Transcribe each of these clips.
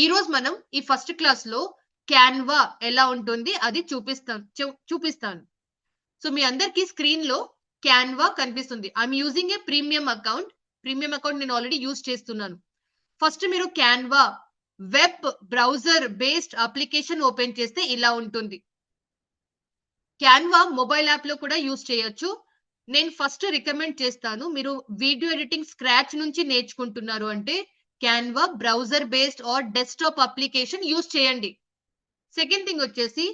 ఈ రోజు మనం ఈ ఫస్ట్ క్లాస్ లో క్యాన్వా ఎలా ఉంటుంది అది చూపిస్తాను. సో మీ అందరికి స్క్రీన్ లో క్యాన్వా కనిపిస్తుంది. I'm using a premium account. నేను ఆల్రెడీ యూజ్ చేస్తున్నాను. ఫస్ట్ మీరు Canva web browser based application open చేస్తే ఇలా ఉంటుంది. క్యాన్వా మొబైల్ యాప్ లో కూడా యూజ్ చేయొచ్చు. నేను ఫస్ట్ రికమెండ్ చేస్తాను, మీరు వీడియో ఎడిటింగ్ స్క్రాచ్ నుంచి నేర్చుకుంటున్నారు అంటే Canva browser based or desktop application use చేయండి. సెకండ్ థింగ్ వచ్చేసి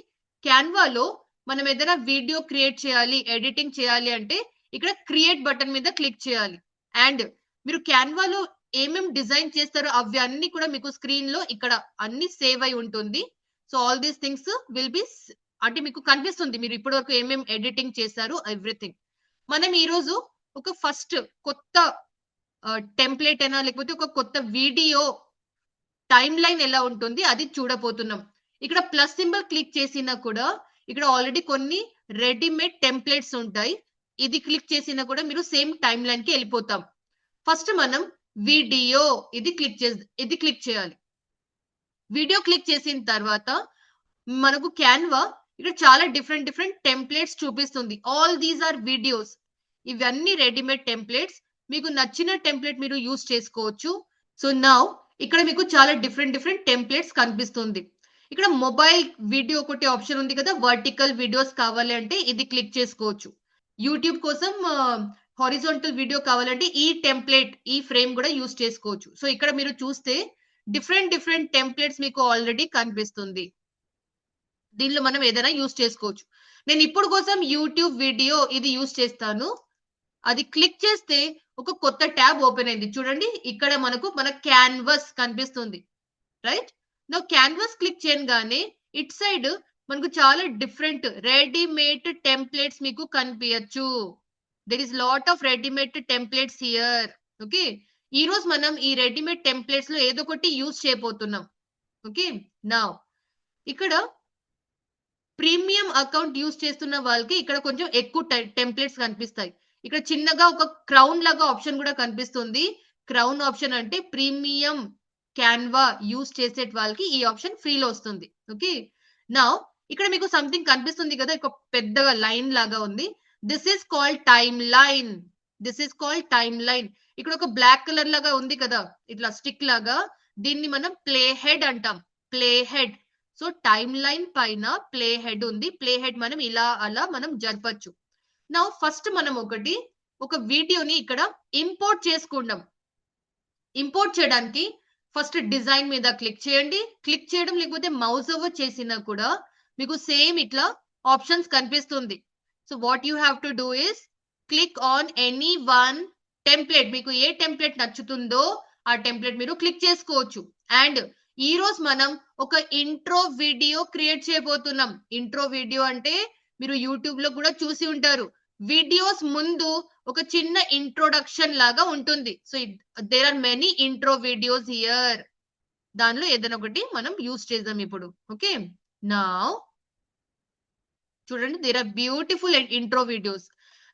క్యాన్వాలో మనం ఏదైనా వీడియో క్రియేట్ చేయాలి, ఎడిటింగ్ చేయాలి అంటే ఇక్కడ క్రియేట్ బటన్ మీద క్లిక్ చేయాలి. అండ్ మీరు క్యాన్వాలో ఏమేం డిజైన్ చేస్తారో అవి అన్ని కూడా మీకు స్క్రీన్ లో ఇక్కడ అన్ని సేవ్ అయి ఉంటుంది. So all these things will be అంటే మీకు కనిపిస్తుంది మీరు ఇప్పటి వరకు ఏమేం ఎడిటింగ్ చేశారు ఎవ్రీథింగ్. మనం ఈ రోజు ఒక ఫస్ట్ కొత్త టెంప్లెట్ అయినా లేకపోతే ఒక కొత్త వీడియో టైమ్ లైన్ ఎలా ఉంటుంది అది చూడబోతున్నాం. ఇక్కడ ప్లస్ సింబల్ క్లిక్ చేసినా కూడా ఇక్కడ ఆల్రెడీ కొన్ని రెడీమేడ్ టెంప్లెట్స్ ఉంటాయి. ఇది క్లిక్ చేసినా కూడా మీరు సేమ్ టైమ్ లైన్ కి వెళ్ళిపోతాం. ఫస్ట్ మనం వీడియో ఇది క్లిక్ చేయాలి. వీడియో క్లిక్ చేసిన తర్వాత మనకు క్యాన్వా ఇక్కడ చాలా డిఫరెంట్ టెంప్లెట్స్ చూపిస్తుంది. All these are videos. ఇవన్నీ రెడీమేడ్ టెంప్లెట్స్. మీకు నచ్చిన టెంప్లెట్ మీరు యూజ్ చేసుకోవచ్చు. సో నౌ ఇక్కడ మీకు చాలా డిఫరెంట్ టెంప్లెట్స్ కనిపిస్తుంది. ఇక్కడ మొబైల్ వీడియో ఒకటి ఆప్షన్ ఉంది కదా, వర్టికల్ వీడియోస్ కావాలి అంటే ఇది క్లిక్ చేసుకోవచ్చు. యూట్యూబ్ కోసం హారిజాంటల్ వీడియో కావాలంటే ఈ టెంప్లెట్ ఈ ఫ్రేమ్ కూడా యూజ్ చేసుకోవచ్చు. సో ఇక్కడ మీరు చూస్తే డిఫరెంట్ టెంప్లెట్స్ మీకు ఆల్రెడీ కనిపిస్తుంది. దీనిలో మనం ఏదైనా యూజ్ చేసుకోవచ్చు. నేను ఇప్పుడు కోసం యూట్యూబ్ వీడియో ఇది యూజ్ చేస్తాను. అది క్లిక్ చేస్తే ఒక కొత్త ట్యాబ్ ఓపెన్ అయింది. చూడండి ఇక్కడ మన క్యాన్వాస్ కనిపిస్తుంది, రైట్? నా క్యాన్వాస్ క్లిక్ చేయగానే ఇట్ సైడ్ మనకు చాలా డిఫరెంట్ రెడీమేడ్ టెంప్లెట్స్ మీకు కనిపించచ్చు. There is lot of readymade templates here. Okay, ఈ రోజు మనం ఈ రెడీమేడ్ టెంప్లెట్స్ లో ఏదో ఒకటి యూజ్ చేయబోతున్నాం. ఓకే, నా ఇక్కడ ప్రీమియం అకౌంట్ యూజ్ చేస్తున్న వాళ్ళకి ఇక్కడ కొంచెం ఎక్కువ టెంప్లెట్స్ కనిపిస్తాయి. ఇక్కడ చిన్నగా ఒక క్రౌన్ లాగా ఆప్షన్ కూడా కనిపిస్తుంది. క్రౌన్ ఆప్షన్ అంటే ప్రీమియం క్యాన్వా యూజ్ చేసే వాళ్ళకి ఈ ఆప్షన్ ఫ్రీలో వస్తుంది. ఓకే, నౌ ఇక్కడ మీకు సంథింగ్ కనిపిస్తుంది కదా, ఒక పెద్దగా లైన్ లాగా ఉంది. This is called time line. ఇక్కడ ఒక బ్లాక్ కలర్ లాగా ఉంది కదా, ఇట్లా స్టిక్ లాగా, దీన్ని మనం ప్లే హెడ్ అంటాం. Play head. So time line పైన ప్లే హెడ్ ఉంది. ప్లే హెడ్ మనం ఇలా అలా మనం జరపచ్చు. నా ఫస్ట్ మనం ఒక వీడియోని ఇక్కడ ఇంపోర్ట్ చేసుకుందాం. ఇంపోర్ట్ చేయడానికి ఫస్ట్ డిజైన్ మీద క్లిక్ చేయండి. క్లిక్ చేయడం లేకపోతే మౌస్ ఓవర్ చేసినా కూడా మీకు సేమ్ ఇట్లా ఆప్షన్స్ కనిపిస్తుంది. So what you have to do is click on any one template. మీకు ఏ టెంప్లెట్ నచ్చుతుందో ఆ టెంప్లెట్ మీరు క్లిక్ చేసుకోవచ్చు. అండ్ ఈ రోజు మనం ఒక ఇంట్రో వీడియో క్రియేట్ చేయబోతున్నాం. ఇంట్రో వీడియో అంటే మీరు యూట్యూబ్ లో కూడా చూసి ఉంటారు. వీడియోస్ ముందు ఒక చిన్న ఇంట్రొడక్షన్ లాగా ఉంటుంది. So there are many intro videos here. దానిలో ఏదైనా ఒకటి మనం యూజ్ చేద్దాం ఇప్పుడు. ఓకే, నౌ చూడండి, there are beautiful intro videos.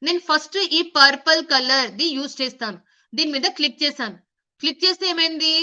నేను ఫస్ట్ ఈ పర్పుల్ కలర్ ది యూజ్ చేస్తాను. దీని మీద క్లిక్ చేశాను. క్లిక్ చేస్తే ఏమైంది,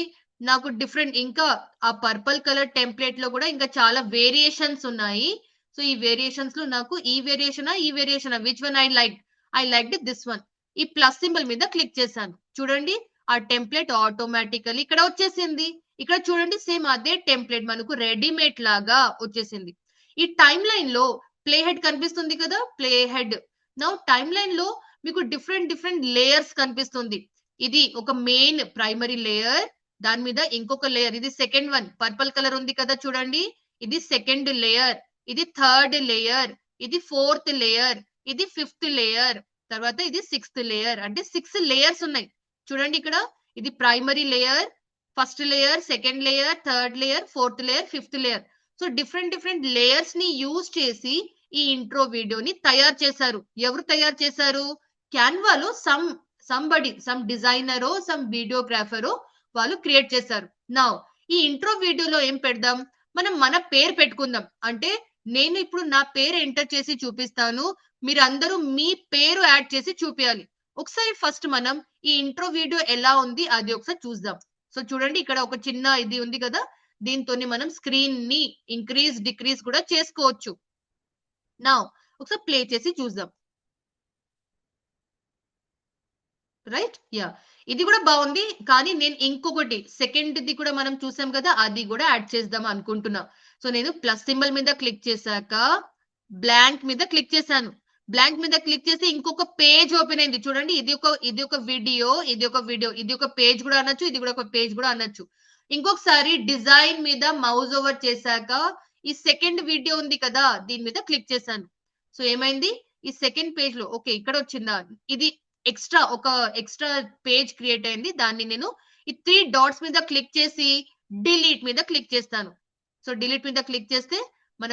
నాకు డిఫరెంట్ ఇంకా ఆ పర్పుల్ కలర్ టెంప్లెట్ లో కూడా ఇంకా చాలా వేరియేషన్స్ ఉన్నాయి. సో ఈ వేరియేషన్స్ లో నాకు ఈ variation which one I like this one. ఈ ప్లస్ సింబల్ మీద క్లిక్ చేశాను. చూడండి ఆ టెంప్లెట్ ఆటోమేటికల్లీ ఇక్కడ వచ్చేసింది. ఇక్కడ చూడండి సేమ్ అదే టెంప్లెట్ మనకు రెడీమేడ్ లాగా వచ్చేసింది. ఈ టైమ్ లైన్ లో ప్లే హెడ్ కనిపిస్తుంది కదా, play head. Now time line లో మీకు డిఫరెంట్ లేయర్స్ కనిపిస్తుంది. ఇది ఒక మెయిన్ ప్రైమరీ లేయర్, దాని మీద ఇంకొక లేయర్, ఇది సెకండ్ వన్. పర్పుల్ కలర్ ఉంది కదా చూడండి, ఇది సెకండ్ లేయర్, ఇది థర్డ్ లేయర్, ఇది ఫోర్త్ లేయర్, ఇది ఫిఫ్త్ లేయర్, తర్వాత ఇది సిక్స్త్ లేయర్. అంటే 6 లేయర్స్ ఉన్నాయి. చూడండి ఇక్కడ ఇది primary layer, first layer, second layer, third layer, fourth layer, fifth layer. So different layers ని యూజ్ చేసి ఈ ఇంట్రో వీడియోని తయారు చేశారు. ఎవరు తయారు చేశారు? క్యాన్వాలో సమ్ డిజైనరో సమ్ వీడియోగ్రాఫరో వాళ్ళు క్రియేట్ చేశారు. నౌ ఈ ఇంట్రో వీడియోలో ఏం పెడదాం, మనం మన పేరు పెట్టుకుందాం. అంటే నేను ఇప్పుడు నా పేరు ఎంటర్ చేసి చూపిస్తాను, మీరందరూ మీ పేరు యాడ్ చేసి చూపించాలి. ఒకసారి ఫస్ట్ మనం ఈ ఇంట్రో వీడియో ఎలా ఉంది అది ఒకసారి చూద్దాం. సో చూడండి ఇక్కడ ఒక చిన్న ఇది ఉంది కదా, దీంతోనే మనం స్క్రీన్ ని ఇంక్రీజ్ డిక్రీజ్ కూడా చేసుకోవచ్చు. నౌ ఒకసారి ప్లే చేసి చూద్దాం. రైట్? యా. ఇది కూడా బాగుంది. కానీ నేను ఇంకొకటి సెకండ్‌ది కూడా మనం చూసాం కదా! అది కూడా యాడ్ చేద్దాం అనుకుంటున్నా. సో, నేను ప్లస్ సింబల్ మీద క్లిక్ చేశాక బ్లాంక్ మీద క్లిక్ చేశాను. బ్లాంక్ మీద క్లిక్ చేసి ఇంకొక పేజ్ ఓపెన్ అయింది. చూడండి ఇది ఒక వీడియో, ఇది ఒక వీడియో, ఇది ఒక పేజ్ కూడా అనొచ్చు, ఇది కూడా ఒక పేజ్ కూడా అనొచ్చు. ఇంకొకసారి డిజైన్ మీద మౌస్ ఓవర్ చేశాక ఈ సెకండ్ వీడియో ఉంది కదా! దీని మీద క్లిక్ చేశాను. సో, ఏమైంది? ఈ సెకండ్ పేజ్‌లో ఓకే. ఇక్కడ వచ్చిందా? ఇది ఎక్స్ట్రా పేజ్ క్రియేట్ అయింది. దాన్ని నేను ఈ 3 డాట్స్ మీద క్లిక్ చేసి డిలీట్ మీద క్లిక్ చేస్తాను. సో, డిలీట్ మీద క్లిక్ చేస్తే మన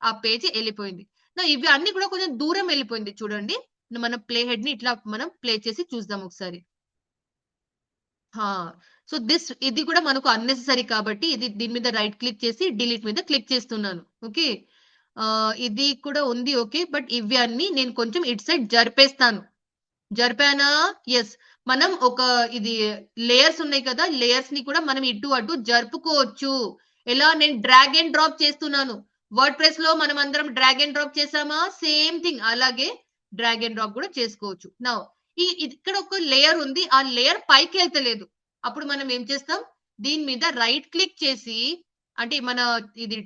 ఆ పేజ్ ఎళ్ళిపోయింది. ఇవి అన్ని కూడా కొంచెం దూరం వెళ్ళిపోయింది చూడండి. మన ప్లే హెడ్ ని ఇట్లా మనం ప్లే చేసి చూద్దాం ఒకసారి. సో ఇది కూడా మనకు అన్నెసెసరీ కాబట్టి దీని మీద రైట్ క్లిక్ చేసి డిలీట్ మీద క్లిక్ చేస్తున్నాను. ఓకే. ఇది కూడా ఉంది ఓకే. బట్ ఇవి అన్ని నేను కొంచెం ఇటు సైడ్ జరిపేస్తాను. జరిపానా? యెస్. మనం ఇది లేయర్స్ ఉన్నాయి కదా! లేయర్స్ ని కూడా మనం ఇటు అటు జరుపుకోవచ్చు. ఎలా? నేను డ్రాగ్ అండ్ డ్రాప్ చేస్తున్నాను. వర్డ్ ప్రెస్ లో మనం అందరం డ్రాగ్ అండ్ డ్రాప్ చేసామా? సేమ్ థింగ్ అలాగే డ్రాగ్ అండ్ డ్రాప్ కూడా చేసుకోవచ్చు. నౌ ఇక్కడ ఒక లేయర్ ఉంది. ఆ లేయర్ పైకి వెళ్తలేదు. అప్పుడు మనం ఏం చేస్తాం? దీని మీద రైట్ క్లిక్ చేసి అంటే ఇది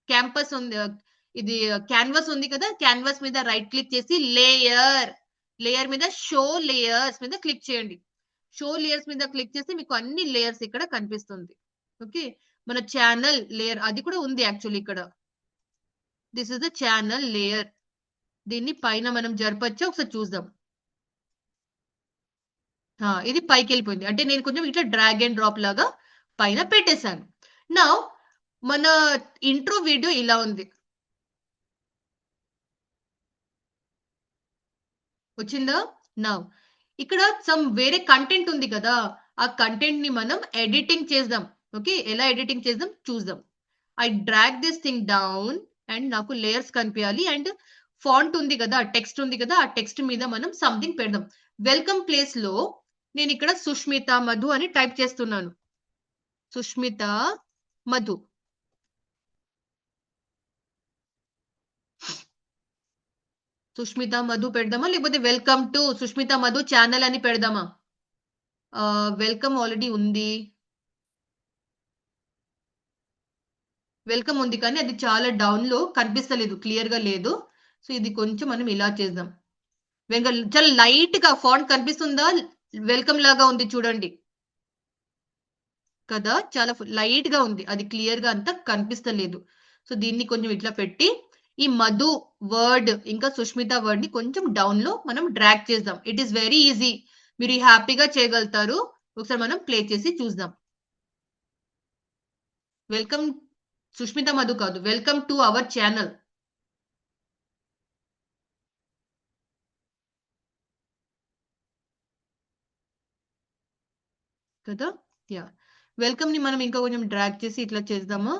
క్యాంపస్ ఉంది. ఇది క్యాన్వాస్ ఉంది కదా! క్యాన్వాస్ మీద రైట్ క్లిక్ చేసి లేయర్ మీద షో లేయర్స్ మీద క్లిక్ చేయండి. షో లేయర్స్ మీద క్లిక్ చేస్తే మీకు అన్ని లేయర్స్ ఇక్కడ కనిపిస్తుంది. ఓకే. మన ఛానల్ లేయర్ అది కూడా ఉంది యాక్చువల్లీ ఇక్కడ. This is the channel layer. దీన్ని పైన మనం జరపచ్చా? ఒకసారి చూద్దాం. ఇది పైకి వెళ్ళిపోయింది. అంటే నేను కొంచెం ఇట్లా డ్రాగ్ అండ్ డ్రాప్ లాగా పైన పెట్టేశాను. నౌ మన ఇంట్రో వీడియో ఇలా ఉంది. వచ్చిందా? నౌ ఇక్కడ వేరే కంటెంట్ ఉంది కదా! ఆ కంటెంట్ ని మనం ఎడిటింగ్ చేద్దాం. ఓకే. ఎలా ఎడిటింగ్ చేద్దాం చూద్దాం. I drag this thing down and నాకు లేయర్స్ కనిపించాలి అండ్ ఫాంట్ ఉంది కదా! టెక్స్ట్ ఉంది కదా! ఆ టెక్స్ట్ మీద మనం సంథింగ్ పెడదాం. వెల్కమ్ ప్లేస్ లో నేను ఇక్కడ సుష్మిత మధు అని టైప్ చేస్తున్నాను. సుష్మిత మధు. సుష్మిత మధు పెడదామా? లేకపోతే welcome to Sushmita Madhu channel అని పెడదామా? వెల్కమ్ ఆల్రెడీ ఉంది. వెల్కమ్ ఉంది కానీ అది చాలా డౌన్ లో కనిపిస్తలేదు. క్లియర్ గా లేదు. సో ఇది కొంచెం మనం ఇలా చేద్దాం. చాలా లైట్ గా ఫాంట్ కనిపిస్తుందా? వెల్కమ్ లాగా ఉంది చూడండి కదా! చాలా లైట్ గా ఉంది. అది క్లియర్ గా అంతా కనిపిస్తలేదు. సో దీన్ని కొంచెం ఇట్లా పెట్టి ఈ మధు వర్డ్ ఇంకా సుష్మిత వర్డ్ ని కొంచెం డౌన్ లో మనం డ్రాగ్ చేద్దాం. It is very easy. మీరు హ్యాపీగా చేయగలుగుతారు. ఒకసారి మనం ప్లే చేసి చూద్దాం. వెల్కమ్ సుష్మిత మధు కాదు, వెల్కమ్ టు అవర్ ఛానల్. కదా? యా. వెల్కమ్ ని మనం ఇంకా కొంచెం డ్రాగ్ చేసి ఇట్లా చేద్దామా?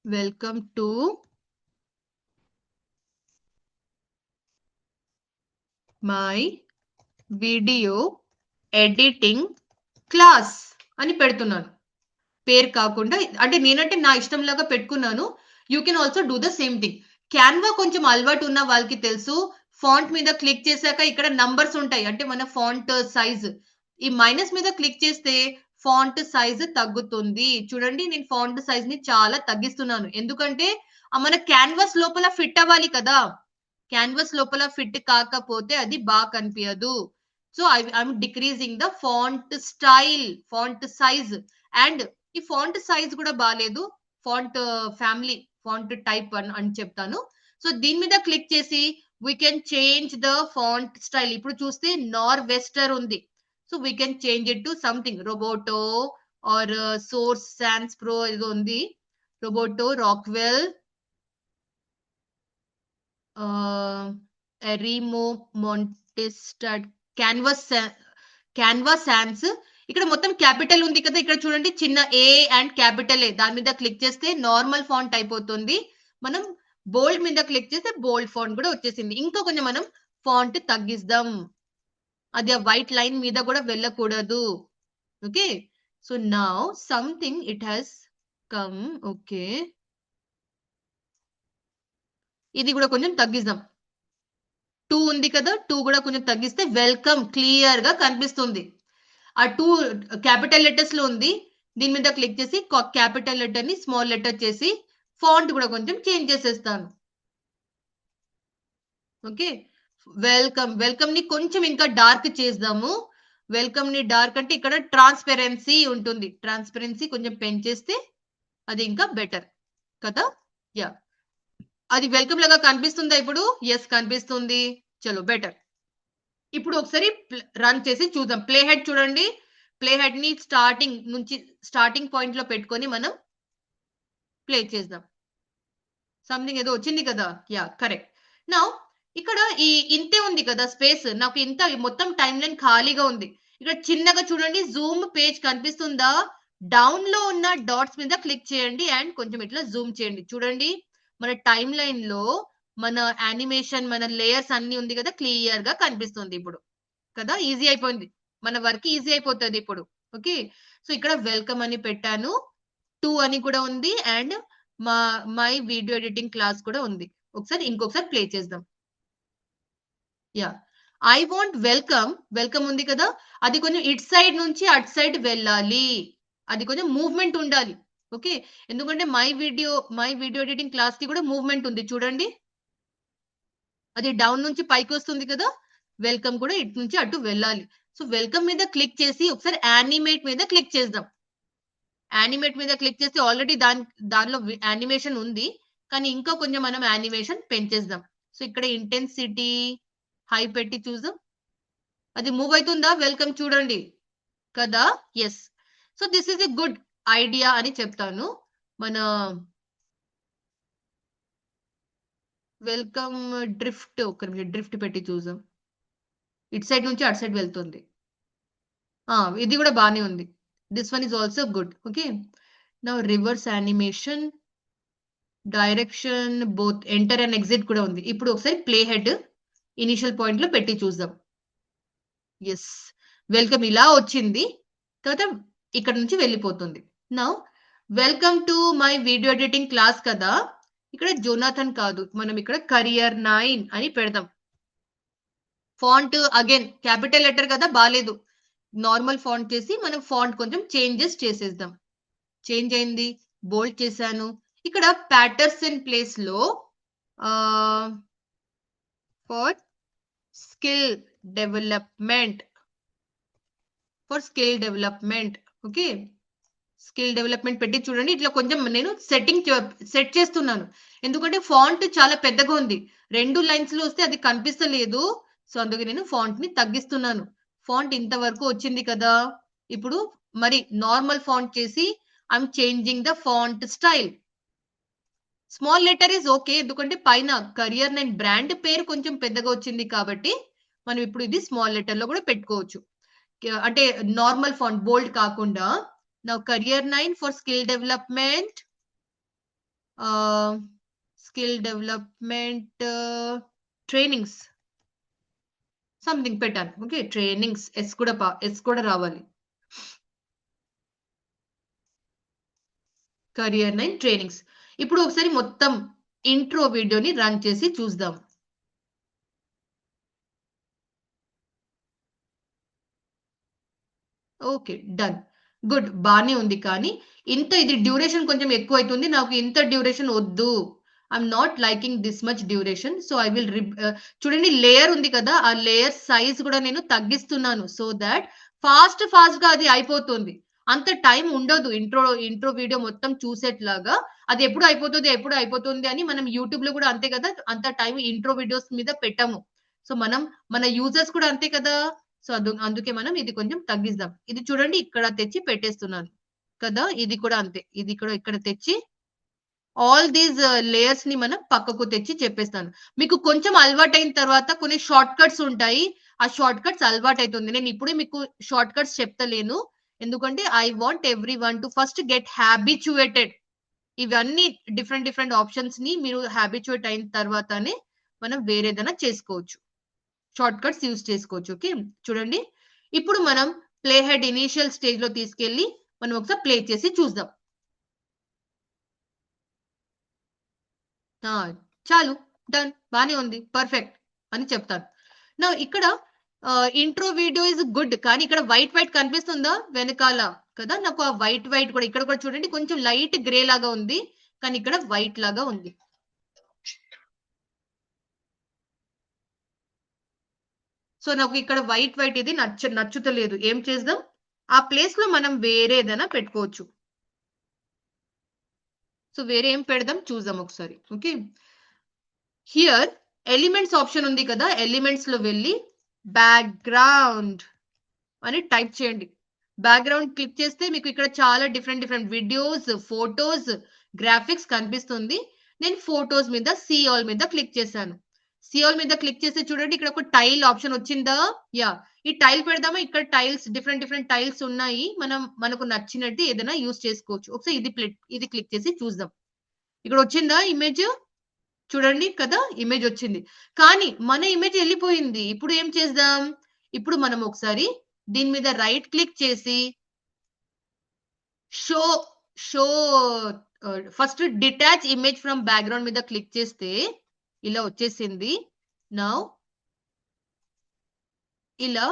Welcome to my video editing class అని పెడుతున్నాను. పేరు కాకుండా అంటే నేనంటే నా ఇష్టం లాగా పెట్టుకున్నాను. You can also do the same thing. Canva కొంచెం అలవాటు ఉన్న వాళ్ళకి తెలుసు. ఫాంట్ మీద క్లిక్ చేశాక ఇక్కడ నంబర్స్ ఉంటాయి. అంటే మన ఫాంట్ సైజ్ ఈ మైనస్ మీద క్లిక్ చేస్తే ఫాంట్ సైజ్ తగ్గుతుంది. చూడండి నేను ఫాంట్ సైజ్ ని చాలా తగ్గిస్తున్నాను. ఎందుకంటే మన క్యాన్వాస్ లోపల ఫిట్ అవ్వాలి కదా! క్యాన్వాస్ లోపల ఫిట్ కాకపోతే అది బాగా కనిపించదు. So I'm decreasing the font style, font size and ఈ ఫాంట్ సైజ్ కూడా బాలేదు. ఫాంట్ ఫ్యామిలీ, ఫాంట్ టైప్ అని చెప్తాను. సో దీని మీద క్లిక్ చేసి we can change the font style. ఇప్పుడు చూస్తే నార్వెస్టర్ ఉంది. So we can change it to something Roboto or Source Sans Pro ఏదో ఉంది. Roboto, Rockwell, Arimo Montserrat, Canva Sans. ఇక్కడ మొత్తం క్యాపిటల్ ఉంది కదా! ఇక్కడ చూడండి చిన్న ఏ అండ్ క్యాపిటల్ ఏ. దాని మీద క్లిక్ చేస్తే నార్మల్ ఫాంట్ అయిపోతుంది. మనం బోల్డ్ మీద క్లిక్ చేస్తే బోల్డ్ ఫాంట్ కూడా వచ్చేసింది. ఇంకా కొంచెం మనం ఫాంట్ తగ్గిద్దాం. అది ఆ వైట్ లైన్ మీద కూడా వెళ్ళకూడదు. Okay, so now something it has come. Okay, ఇది కూడా కొంచెం తగ్గిద్దాం. 2 ఉంది కదా, 2 కూడా కొంచెం తగ్గిస్తే వెల్కమ్ క్లియర్ గా కనిపిస్తుంది. ఆ 2 క్యాపిటల్ లెటర్స్ లో ఉంది. దీని మీద క్లిక్ చేసి క్యాపిటల్ లెటర్ ని స్మాల్ లెటర్ చేసి ఫాంట్ కూడా కొంచెం చేంజ్ చేసేస్తాను. ఓకే, వెల్కమ్ ని కొంచెం ఇంకా డార్క్ చేద్దాము. వెల్కమ్ ని డార్క్ అంటే ఇక్కడ ట్రాన్స్పరెన్సీ ఉంటుంది. ట్రాన్స్పరెన్సీ కొంచెం పెంచేస్తే అది ఇంకా బెటర్ కదా. యా, అది వెల్కమ్ లాగా కనిపిస్తుందా ఇప్పుడు? ఎస్, కనిపిస్తుంది. చలో బెటర్. ఇప్పుడు ఒకసారి రన్ చేసి చూద్దాం. ప్లే హెడ్ చూడండి. ప్లే హెడ్ ని స్టార్టింగ్ పాయింట్ లో పెట్టుకొని మనం ప్లే చేద్దాం. సంథింగ్ ఏదో వచ్చింది కదా. Yeah, correct. నౌ ఇక్కడ ఇంతే ఉంది కదా స్పేస్. నాకు ఇంత మొత్తం టైం లైన్ ఖాళీగా ఉంది. ఇక్కడ చిన్నగా చూడండి, జూమ్ పేజ్ కనిపిస్తుందా? డౌన్ లో ఉన్న డాట్స్ మీద క్లిక్ చేయండి అండ్ కొంచెం ఇట్లా జూమ్ చేయండి. చూడండి, మన టైం లైన్ లో మన యానిమేషన్, మన లేయర్స్ అన్ని ఉంది కదా, క్లియర్ గా కనిపిస్తుంది ఇప్పుడు కదా. ఈజీ అయిపోయింది, మన వర్క్ ఈజీ అయిపోతుంది ఇప్పుడు. ఓకే, సో ఇక్కడ వెల్కమ్ అని పెట్టాను, 2 అని కూడా ఉంది and my video editing class కూడా ఉంది. ఇంకొకసారి ప్లే చేద్దాం. యా, ఐ వాంట్ వెల్కమ్ ఉంది కదా, అది కొంచెం ఇట్ సైడ్ నుంచి అట్ సైడ్ వెళ్ళాలి. అది కొంచెం మూవ్మెంట్ ఉండాలి. ఓకే, ఎందుకంటే మై వీడియో ఎడిటింగ్ క్లాస్ కి కూడా మూవ్మెంట్ ఉంది. చూడండి, అది డౌన్ నుంచి పైకి వస్తుంది కదా. వెల్కమ్ కూడా ఇటు నుంచి అటు వెళ్ళాలి. సో వెల్కమ్ మీద క్లిక్ చేసి ఒకసారి యానిమేట్ మీద క్లిక్ చేద్దాం. యానిమేట్ మీద క్లిక్ చేస్తే ఆల్రెడీ దానిలో యానిమేషన్ ఉంది, కానీ ఇంకా కొంచెం మనం యానిమేషన్ పెంచేద్దాం. సో ఇక్కడ ఇంటెన్సిటీ హై పెట్టి చూద్దాం. అది మూవ్ అవుతుందా? వెల్కమ్ చూడండి కదా. Yes, so this is a good idea అని చెప్తాను. మన వెల్కమ్ డ్రిఫ్ట్ పెట్టి చూద్దాం. ఇటు సైడ్ నుంచి అటు సైడ్ వెళ్తుంది. ఇది కూడా బానే ఉంది. This one is also good. Okay, now reverse animation, direction both enter and exit కూడా ఉంది. ఇప్పుడు ఒకసారి ప్లే హెడ్ ఇనిషియల్ పాయింట్ లో పెట్టి చూద్దాం. ఎస్, వెల్కమ్ ఇలా వచ్చింది, తర్వాత ఇక్కడ నుంచి వెళ్ళిపోతుంది. Now welcome to my video editing class కదా. ఇక్కడ జోనాథన్ కాదు, మనం ఇక్కడ career 9 అని పెడదాం. ఫాంట్ అగైన్ క్యాపిటల్ లెటర్ కదా, బాలేదు. నార్మల్ ఫాంట్ చేసి మనం ఫాంట్ కొంచెం చేంజెస్ చేసేద్దాం. చేంజ్ అయింది, బోల్డ్ చేశాను. ఇక్కడ ప్యాటర్సన్ ప్లేస్ లో for skill development okay, skill development పెట్టి చూడండి. ఇట్లా కొంచెం నేను సెట్ చేస్తున్నాను, ఎందుకంటే ఫాంట్ చాలా పెద్దగా ఉంది. 2 లైన్స్ లో వస్తే అది కనిపిస్తలేదు. సో అందుకే నేను ఫాంట్ ని తగ్గిస్తున్నాను. ఫాంట్ ఇంతవరకు వచ్చింది కదా. ఇప్పుడు మరి నార్మల్ ఫాంట్ చేసి I'm changing the font style. Small letter is okay, ఎందుకంటే పైన career 9 బ్రాండ్ పేరు కొంచెం పెద్దగా వచ్చింది కాబట్టి మనం ఇప్పుడు ఇది స్మాల్ లెటర్ లో కూడా పెట్టుకోవచ్చు. అంటే నార్మల్ ఫాంట్ బోల్డ్ కాకుండా. Now career 9 for skill development trainings something పెట్టాను. ఓకే, ట్రైనింగ్స్ ఎస్ కూడా రావాలి. career 9 trainings. ఇప్పుడు ఒకసారి మొత్తం ఇంట్రో వీడియోని రన్ చేసి చూద్దాం. ఓకే, డన్, గుడ్, బానే ఉంది. కానీ ఇది డ్యూరేషన్ కొంచెం ఎక్కువ అవుతుంది. నాకు ఇంత డ్యూరేషన్ వద్దు. I'm not liking this much duration. So I will చూడండి, లేయర్ ఉంది కదా, ఆ లేయర్ సైజ్ కూడా నేను తగ్గిస్తున్నాను. సో దాట్ ఫాస్ట్ గా అది అయిపోతుంది. అంత టైం ఉండదు ఇంట్రో వీడియో మొత్తం చూసేట్లాగా. అది ఎప్పుడు అయిపోతుంది అని మనం యూట్యూబ్ లో కూడా అంతే కదా, అంత టైం ఇంట్రో వీడియోస్ మీద పెట్టము. సో మన యూజర్స్ కూడా అంతే కదా. సో అందుకే మనం ఇది కొంచెం తగ్గిద్దాం. ఇది చూడండి, ఇక్కడ తెచ్చి పెట్టేస్తున్నాను కదా. ఇది కూడా అంతే, ఇది కూడా ఇక్కడ తెచ్చి ఆల్ దీస్ లేయర్స్ ని మనం పక్కకు తెచ్చి చెప్పేస్తాను. మీకు కొంచెం అలవాటు అయిన తర్వాత కొన్ని షార్ట్ కట్స్ ఉంటాయి. ఆ షార్ట్ కట్స్ అలవాటు అవుతుంది. నేను ఇప్పుడే మీకు షార్ట్ కట్స్ చెప్తలేను, ఎందుకంటే I want every one to first get habituated. ఇవన్నీ డిఫరెంట్ ఆప్షన్స్ ని మీరు హ్యాబిచ్యుయేట్ అయిన తర్వాతనే మనం వేరేదైనా చేసుకోవచ్చు. షార్ట్ కట్స్ యూజ్ చేసుకోవచ్చు. ఓకే, చూడండి ఇప్పుడు మనం ప్లే హెడ్ ఇనీషియల్ స్టేజ్ లో తీసుకెళ్ళి మనం ఒకసారి ప్లే చేసి చూద్దాం. చాలు, డన్, బానే ఉంది, పర్ఫెక్ట్ అని చెప్తాను. నా ఇక్కడ ఇంట్రో వీడియో ఇస్ గుడ్, కానీ ఇక్కడ వైట్ వైట్ కనిపిస్తుందా వెనకాల కదా, నాకు ఆ వైట్ వైట్ కూడా ఇక్కడ కూడా చూడండి కొంచెం లైట్ గ్రే లాగా ఉంది, కానీ ఇక్కడ వైట్ లాగా ఉంది. సో నాకు ఇక్కడ వైట్ వైట్ ఇది నచ్చుతలేదు. ఏం చేద్దాం, ఆ ప్లేస్ లో మనం వేరే ఏదైనా పెట్టుకోవచ్చు. సో వేరే ఏం పెడదాం చూద్దాం ఒకసారి. ఓకే, హియర్ ఎలిమెంట్స్ ఆప్షన్ ఉంది కదా, ఎలిమెంట్స్ లో వెళ్ళి బ్యాక్గ్రౌండ్ అని టైప్ చేయండి. బ్యాక్గ్రౌండ్ క్లిక్ చేస్తే మీకు ఇక్కడ చాలా డిఫరెంట్ వీడియోస్, ఫోటోస్, గ్రాఫిక్స్ కనిపిస్తుంది. నేను ఫోటోస్ మీద సి ఆల్ మీద క్లిక్ చేశాను. సి ఆల్ మీద క్లిక్ చేస్తే చూడండి ఇక్కడ ఒక టైల్ ఆప్షన్ వచ్చిందా. యా, ఈ టైల్ పెడదామా, ఇక్కడ టైల్స్ డిఫరెంట్ టైల్స్ ఉన్నాయి, మనకు నచ్చినట్టు ఏదైనా యూజ్ చేసుకోవచ్చు. ఒకసారి ఇది క్లిక్ చేసి చూద్దాం. ఇక్కడ వచ్చిందా ఇమేజ్, చూడండి కదా ఇమేజ్ వచ్చింది, కానీ మన ఇమేజ్ వెళ్ళిపోయింది. ఇప్పుడు ఏం చేద్దాం, ఇప్పుడు మనం ఒకసారి దీని మీద రైట్ క్లిక్ చేసి show first detach image from background మీద క్లిక్ చేస్తే ఇలా వచ్చేసింది. నౌ ఇలా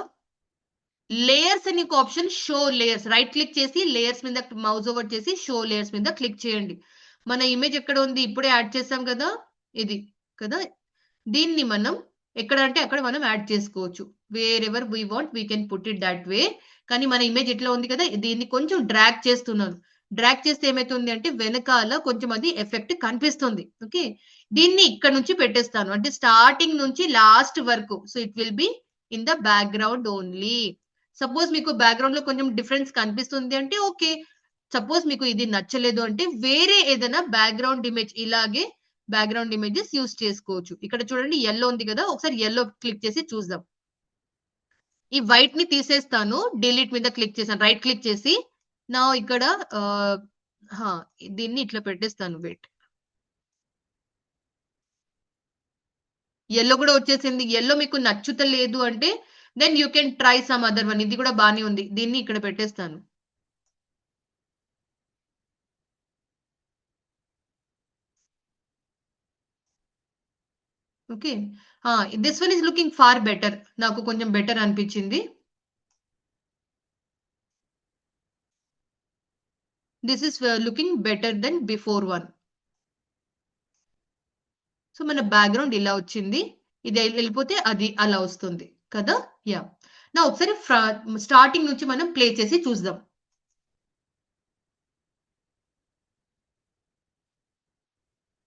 లేయర్స్ అని ఒక option, show layers, right click చేసి లేయర్స్ మీద మౌస్ ఓవర్ చేసి షో లేయర్స్ మీద క్లిక్ చేయండి. మన ఇమేజ్ ఎక్కడ ఉంది, ఇప్పుడే యాడ్ చేసాం కదా, ఇది కదా, దీన్ని మనం ఎక్కడ అంటే అక్కడ మనం యాడ్ చేసుకోవచ్చు. Wear ever we want we can put it that way. కానీ మన ఇమేజ్ ఎట్లా ఉంది కదా, దీన్ని కొంచెం డ్రాగ్ చేస్తున్నాను. డ్రాగ్ చేస్తే ఏమైతుంది అంటే వెనకాల కొంచెం అది ఎఫెక్ట్ కనిపిస్తుంది. ఓకే, దీన్ని ఇక్కడ నుంచి పెట్టేస్తాను, అంటే స్టార్టింగ్ నుంచి లాస్ట్ వరకు. So it will be in the background only. Suppose మీకు బ్యాక్గ్రౌండ్ లో కొంచెం డిఫరెన్స్ కనిపిస్తుంది అంటే ఓకే. సపోజ్ మీకు ఇది నచ్చలేదు అంటే వేరే ఏదైనా బ్యాక్గ్రౌండ్ ఇమేజ్ ఇలాగే బ్యాక్గ్రౌండ్ ఇమేజెస్ యూజ్ చేసుకోవచ్చు. ఇక్కడ చూడండి ఎల్లో ఉంది కదా, ఒకసారి ఎల్లో క్లిక్ చేసి చూద్దాం. ఈ వైట్ ని తీసేస్తాను, డిలీట్ మీద క్లిక్ చేశాను, రైట్ క్లిక్ చేసి నా ఇక్కడ దీన్ని ఇట్లా పెట్టేస్తాను. వెయిట్, ఎల్లో కూడా వచ్చేసింది. ఎల్లో మీకు నచ్చుతలేదు అంటే then you can try some other one. ఇది కూడా బానే ఉంది, దీన్ని ఇక్కడ పెట్టేస్తాను. Okay, this one is looking far better, నాకు కొంచెం బెటర్ అనిపించింది. This is looking better then before one. So మన బ్యాక్గ్రౌండ్ ఇలా వచ్చింది, ఇది వెళ్ళిపోతే అది అలా వస్తుంది కదా. యా, నా ఒకసారి స్టార్టింగ్ నుంచి మనం ప్లే చేసి చూద్దాం.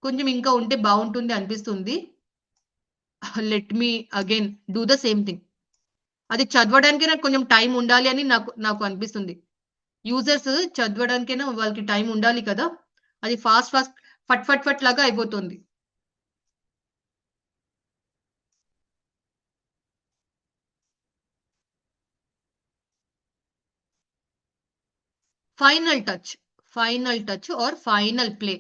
కొంచెం ఇంకా ఉంటే బాగుంటుంది అనిపిస్తుంది. Let me again do the same thing. అది చదవడానికి నాకు కొంచెం టైం ఉండాలి అని నాకు అనిపిస్తుంది. యూజర్స్ చదవడానికైనా వాళ్ళకి టైం ఉండాలి కదా, అది ఫాస్ట్ ఫట్ లాగా అయిపోతుంది. Final touch are final play.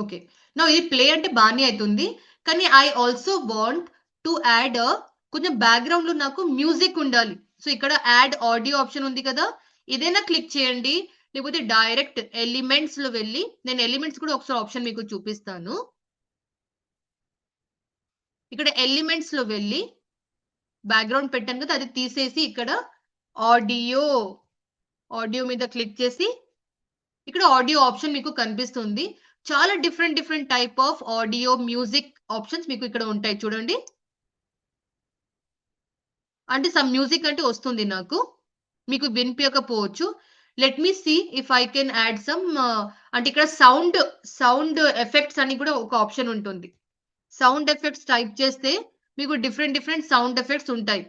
Okay, నా ఇది ప్లే అంటే బాగానే అవుతుంది, కానీ I also want to add కొంచెం బ్యాక్గ్రౌండ్ లో నాకు మ్యూజిక్ ఉండాలి. సో ఇక్కడ యాడ్ ఆడియో ఆప్షన్ ఉంది కదా, ఇదైనా క్లిక్ చేయండి, లేకపోతే డైరెక్ట్ ఎలిమెంట్స్ లో వెళ్ళి, నేను ఎలిమెంట్స్ కూడా ఒకసారి ఆప్షన్ మీకు చూపిస్తాను. ఇక్కడ ఎలిమెంట్స్ లో వెళ్ళి బ్యాక్గ్రౌండ్ పెట్టాను కదా, అది తీసేసి ఇక్కడ ఆడియో మీద క్లిక్ చేసి ఇక్కడ ఆడియో ఆప్షన్ మీకు కనిపిస్తుంది. చాలా different type of audio music options మీకు ఇక్కడ ఉంటాయి చూడండి. అంటే సమ్ మ్యూజిక్ అంటే వస్తుంది నాకు, మీకు వినిపించకపోవచ్చు. Let me see if I can add some, అంటే ఇక్కడ సౌండ్ ఎఫెక్ట్స్ అని కూడా ఒక ఆప్షన్ ఉంటుంది. సౌండ్ ఎఫెక్ట్స్ టైప్ చేస్తే మీకు డిఫరెంట్ సౌండ్ ఎఫెక్ట్స్ ఉంటాయి.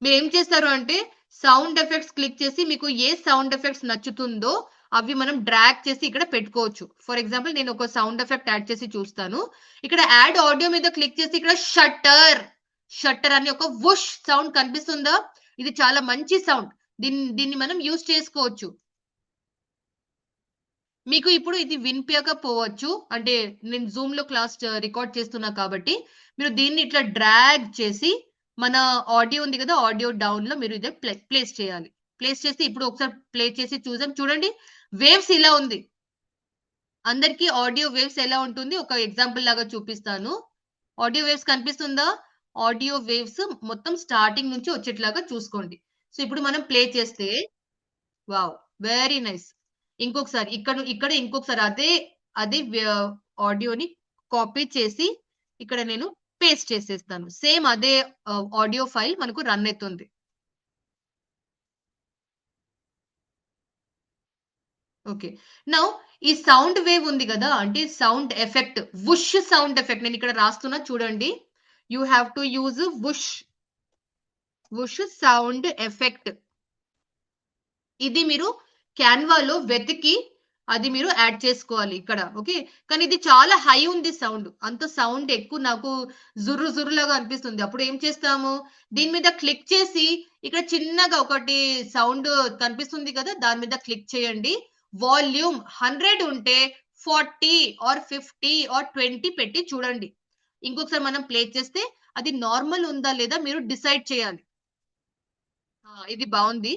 మీరు ఏం చేస్తారు అంటే సౌండ్ ఎఫెక్ట్స్ క్లిక్ చేసి మీకు ఏ సౌండ్ ఎఫెక్ట్స్ నచ్చుతుందో అవి మనం డ్రాగ్ చేసి ఇక్కడ పెట్టుకోవచ్చు. ఫర్ ఎగ్జాంపుల్ నేను ఒక సౌండ్ ఎఫెక్ట్ యాడ్ చేసి చూస్తాను. ఇక్కడ యాడ్ ఆడియో మీద క్లిక్ చేసి ఇక్కడ షట్టర్ షట్టర్ అని ఒక వుష్ సౌండ్ కనిపిస్తుందా? ఇది చాలా మంచి సౌండ్. దీన్ని మనం యూజ్ చేసుకోవచ్చు. మీకు ఇప్పుడు ఇది వినిపించకపోవచ్చు. అంటే నేను జూమ్‌లో క్లాస్ రికార్డ్ చేస్తున్నా కాబట్టి, మీరు దీన్ని ఇట్లా డ్రాగ్ చేసి మన ఆడియో ఉంది కదా! ఆడియో డౌన్‌లో మీరు ఇదే ప్లేస్ చేయాలి. ప్లేస్ చేసి ఇప్పుడు ఒకసారి ప్లే చేసి చూద్దాం. చూడండి వేవ్స్ ఇలా ఉంది. అందరికీ ఆడియో వేవ్స్ ఎలా ఉంటుంది? ఒక ఎగ్జాంపుల్ లాగా చూపిస్తాను. ఆడియో వేవ్స్ కనిపిస్తుందా? ఆడియో వేవ్స్ మొత్తం స్టార్టింగ్ నుంచి వచ్చేట్లాగా చూసుకోండి. సో, ఇప్పుడు మనం ప్లే చేస్తే వావ్! Very nice. ఇంకొకసారి ఇక్కడ ఇంకొకసారి అదే ఆడియోని కాపీ చేసి ఇక్కడ నేను పేస్ట్ చేసేస్తాను. సేమ్ అదే ఆడియో ఫైల్ మనకు రన్ అయితుంది. ఓకే. నౌ ఈ సౌండ్ వేవ్ ఉంది గదా! అంటే sound effect whoosh sound effect నేనిక్కడ రాస్తున్నా చూడండి. You have to use whoosh sound effect. ఇది మీరు క్యాన్వాలో వెతికి అది మీరు యాడ్ చేసుకోవాలి ఇక్కడ. ఓకే. కానీ ఇది చాలా హై ఉంది సౌండ్. అంత సౌండ్ ఎక్కువ నాకు జుర్రు జుర్రులాగా అనిపిస్తుంది. అప్పుడు ఏం చేస్తాము? దీని మీద క్లిక్ చేసి ఇక్కడ చిన్నగా ఒకటి సౌండ్ కనిపిస్తుంది కదా! దాని మీద క్లిక్ చేయండి. వాల్యూమ్ 100 ఉంటే 40 ఆర్ 50 ఆర్ 20 పెట్టి చూడండి. ఇంకొకసారి మనం ప్లే చేస్తే అది నార్మల్ ఉందా లేదా మీరు డిసైడ్ చేయాలి. ఇది బావుంది.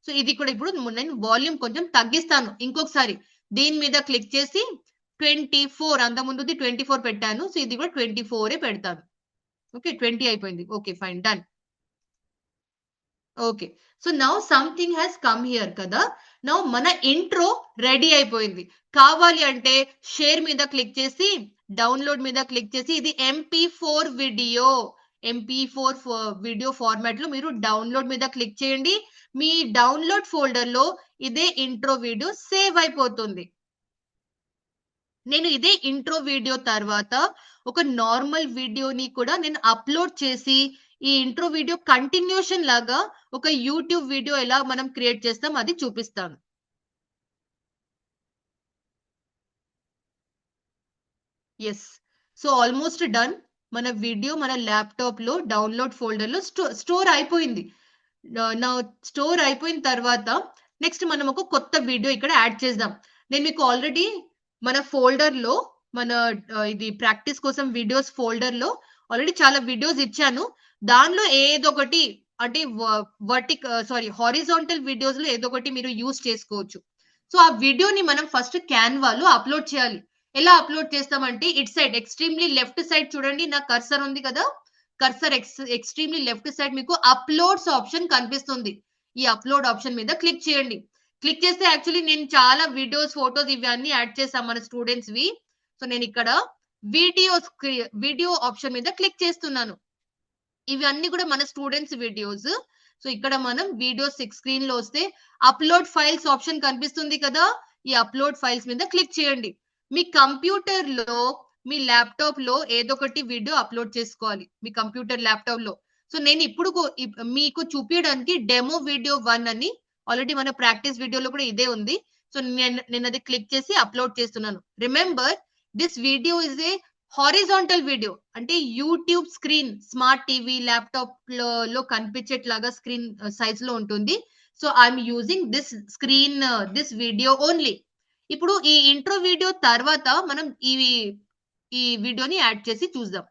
సో, ఇది కూడా ఇప్పుడు నేను వాల్యూమ్ కొంచెం తగ్గిస్తాను. ఇంకొకసారి దీని మీద క్లిక్ చేసి 24 అంతకుముందుది 24 పెట్టాను. సో, ఇది కూడా 24 పెడతాను. ఓకే. 20 అయిపోయింది. Okay. Fine. Done. Okay. So, now something has come here కదా! నౌ మన ఇంట్రో రెడీ అయిపోయింది. కావాలి అంటే షేర్ మీద క్లిక్ చేసి, డౌన్‌లోడ్ మీద క్లిక్ చేసి ఇది ఎంపీ4 వీడియో. ఎంపీ4 వీడియో ఫార్మాట్‌లో మీరు డౌన్‌లోడ్ మీద క్లిక్ చేయండి. మీ డౌన్‌లోడ్ ఫోల్డర్‌లో ఇదే ఇంట్రో వీడియో సేవ్ అయిపోతుంది. నేను ఇదే ఇంట్రో వీడియో తర్వాత ఒక నార్మల్ వీడియోని కూడా నేను అప్‌లోడ్ చేసి, ఈ ఇంట్రో వీడియో కంటిన్యూషన్ లాగా ఒక యూట్యూబ్ వీడియో ఎలా మనం క్రియేట్ చేస్తాం అది చూపిస్తాను. యెస్. So, almost done. మన వీడియో మన ల్యాప్‌టాప్‌లో డౌన్‌లోడ్ ఫోల్డర్‌లో స్టోర్ అయిపోయింది. నా స్టోర్ అయిపోయిన తర్వాత నెక్స్ట్ మనం ఒక కొత్త వీడియో ఇక్కడ యాడ్ చేద్దాం. నేను మీకు ఆల్రెడీ మన ఫోల్డర్‌లో మన ఇది ప్రాక్టీస్ కోసం వీడియోస్ ఫోల్డర్‌లో ఆల్రెడీ చాలా వీడియోస్ ఇచ్చాను. దానిలో ఏదొకటి అంటే హారిజాంటల్ వీడియోస్‌లో ఏదోకటి మీరు యూజ్ చేసుకోవచ్చు. సో, ఆ వీడియోని మనం ఫస్ట్ క్యాన్వాలో అప్‌లోడ్ చేయాలి. ఎలా అప్‌లోడ్ చేస్తామంటే ఇటు సైడ్ ఎక్స్‌ట్రీమ్‌లీ లెఫ్ట్ సైడ్ చూడండి నా కర్సర్ ఉంది కదా! కర్సర్ ఎక్స్‌ట్రీమ్‌లీ లెఫ్ట్ సైడ్ మీకు అప్‌లోడ్స్ ఆప్షన్ కనిపిస్తుంది. ఈ అప్‌లోడ్ ఆప్షన్ మీద క్లిక్ చేయండి. క్లిక్ చేస్తే యాక్చువల్లీ నేను చాలా వీడియోస్, ఫోటోస్ ఇవన్నీ యాడ్ చేశాం మన స్టూడెంట్స్‌వి. సో, నేనిక్కడ వీడియో ఆప్షన్ మీద క్లిక్ చేస్తున్నాను. ఇవన్నీ కూడా మన స్టూడెంట్స్ వీడియోస్. సో, ఇక్కడ మనం వీడియోస్ స్క్రీన్‌లో వస్తే అప్‌లోడ్ ఫైల్స్ ఆప్షన్ కనిపిస్తుంది కదా! ఈ అప్‌లోడ్ ఫైల్స్ మీద క్లిక్ చేయండి. మీ కంప్యూటర్‌లో, మీ ల్యాప్‌టాప్‌లో ఏదో ఒకటి వీడియో అప్‌లోడ్ చేసుకోవాలి. మీ కంప్యూటర్, ల్యాప్‌టాప్‌లో. సో, నేను ఇప్పుడు మీకు చూపియడానికి డెమో వీడియో 1 అని ఆల్రెడీ మన ప్రాక్టీస్ వీడియోలో కూడా ఇదే ఉంది. సో, నేనది క్లిక్ చేసి అప్‌లోడ్ చేస్తున్నాను. Remember this video is a horizontal video. అంటే యూట్యూబ్ స్క్రీన్ స్మార్ట్ టీవీ, ల్యాప్‌టాప్‌లో కనిపించేట్లాగా స్క్రీన్ సైజ్‌లో ఉంటుంది. So, I'm using this video only. ఇప్పుడు ఈ ఇంట్రో వీడియో తర్వాత మనం ఈ వీడియోని యాడ్ చేసి చూద్దాం.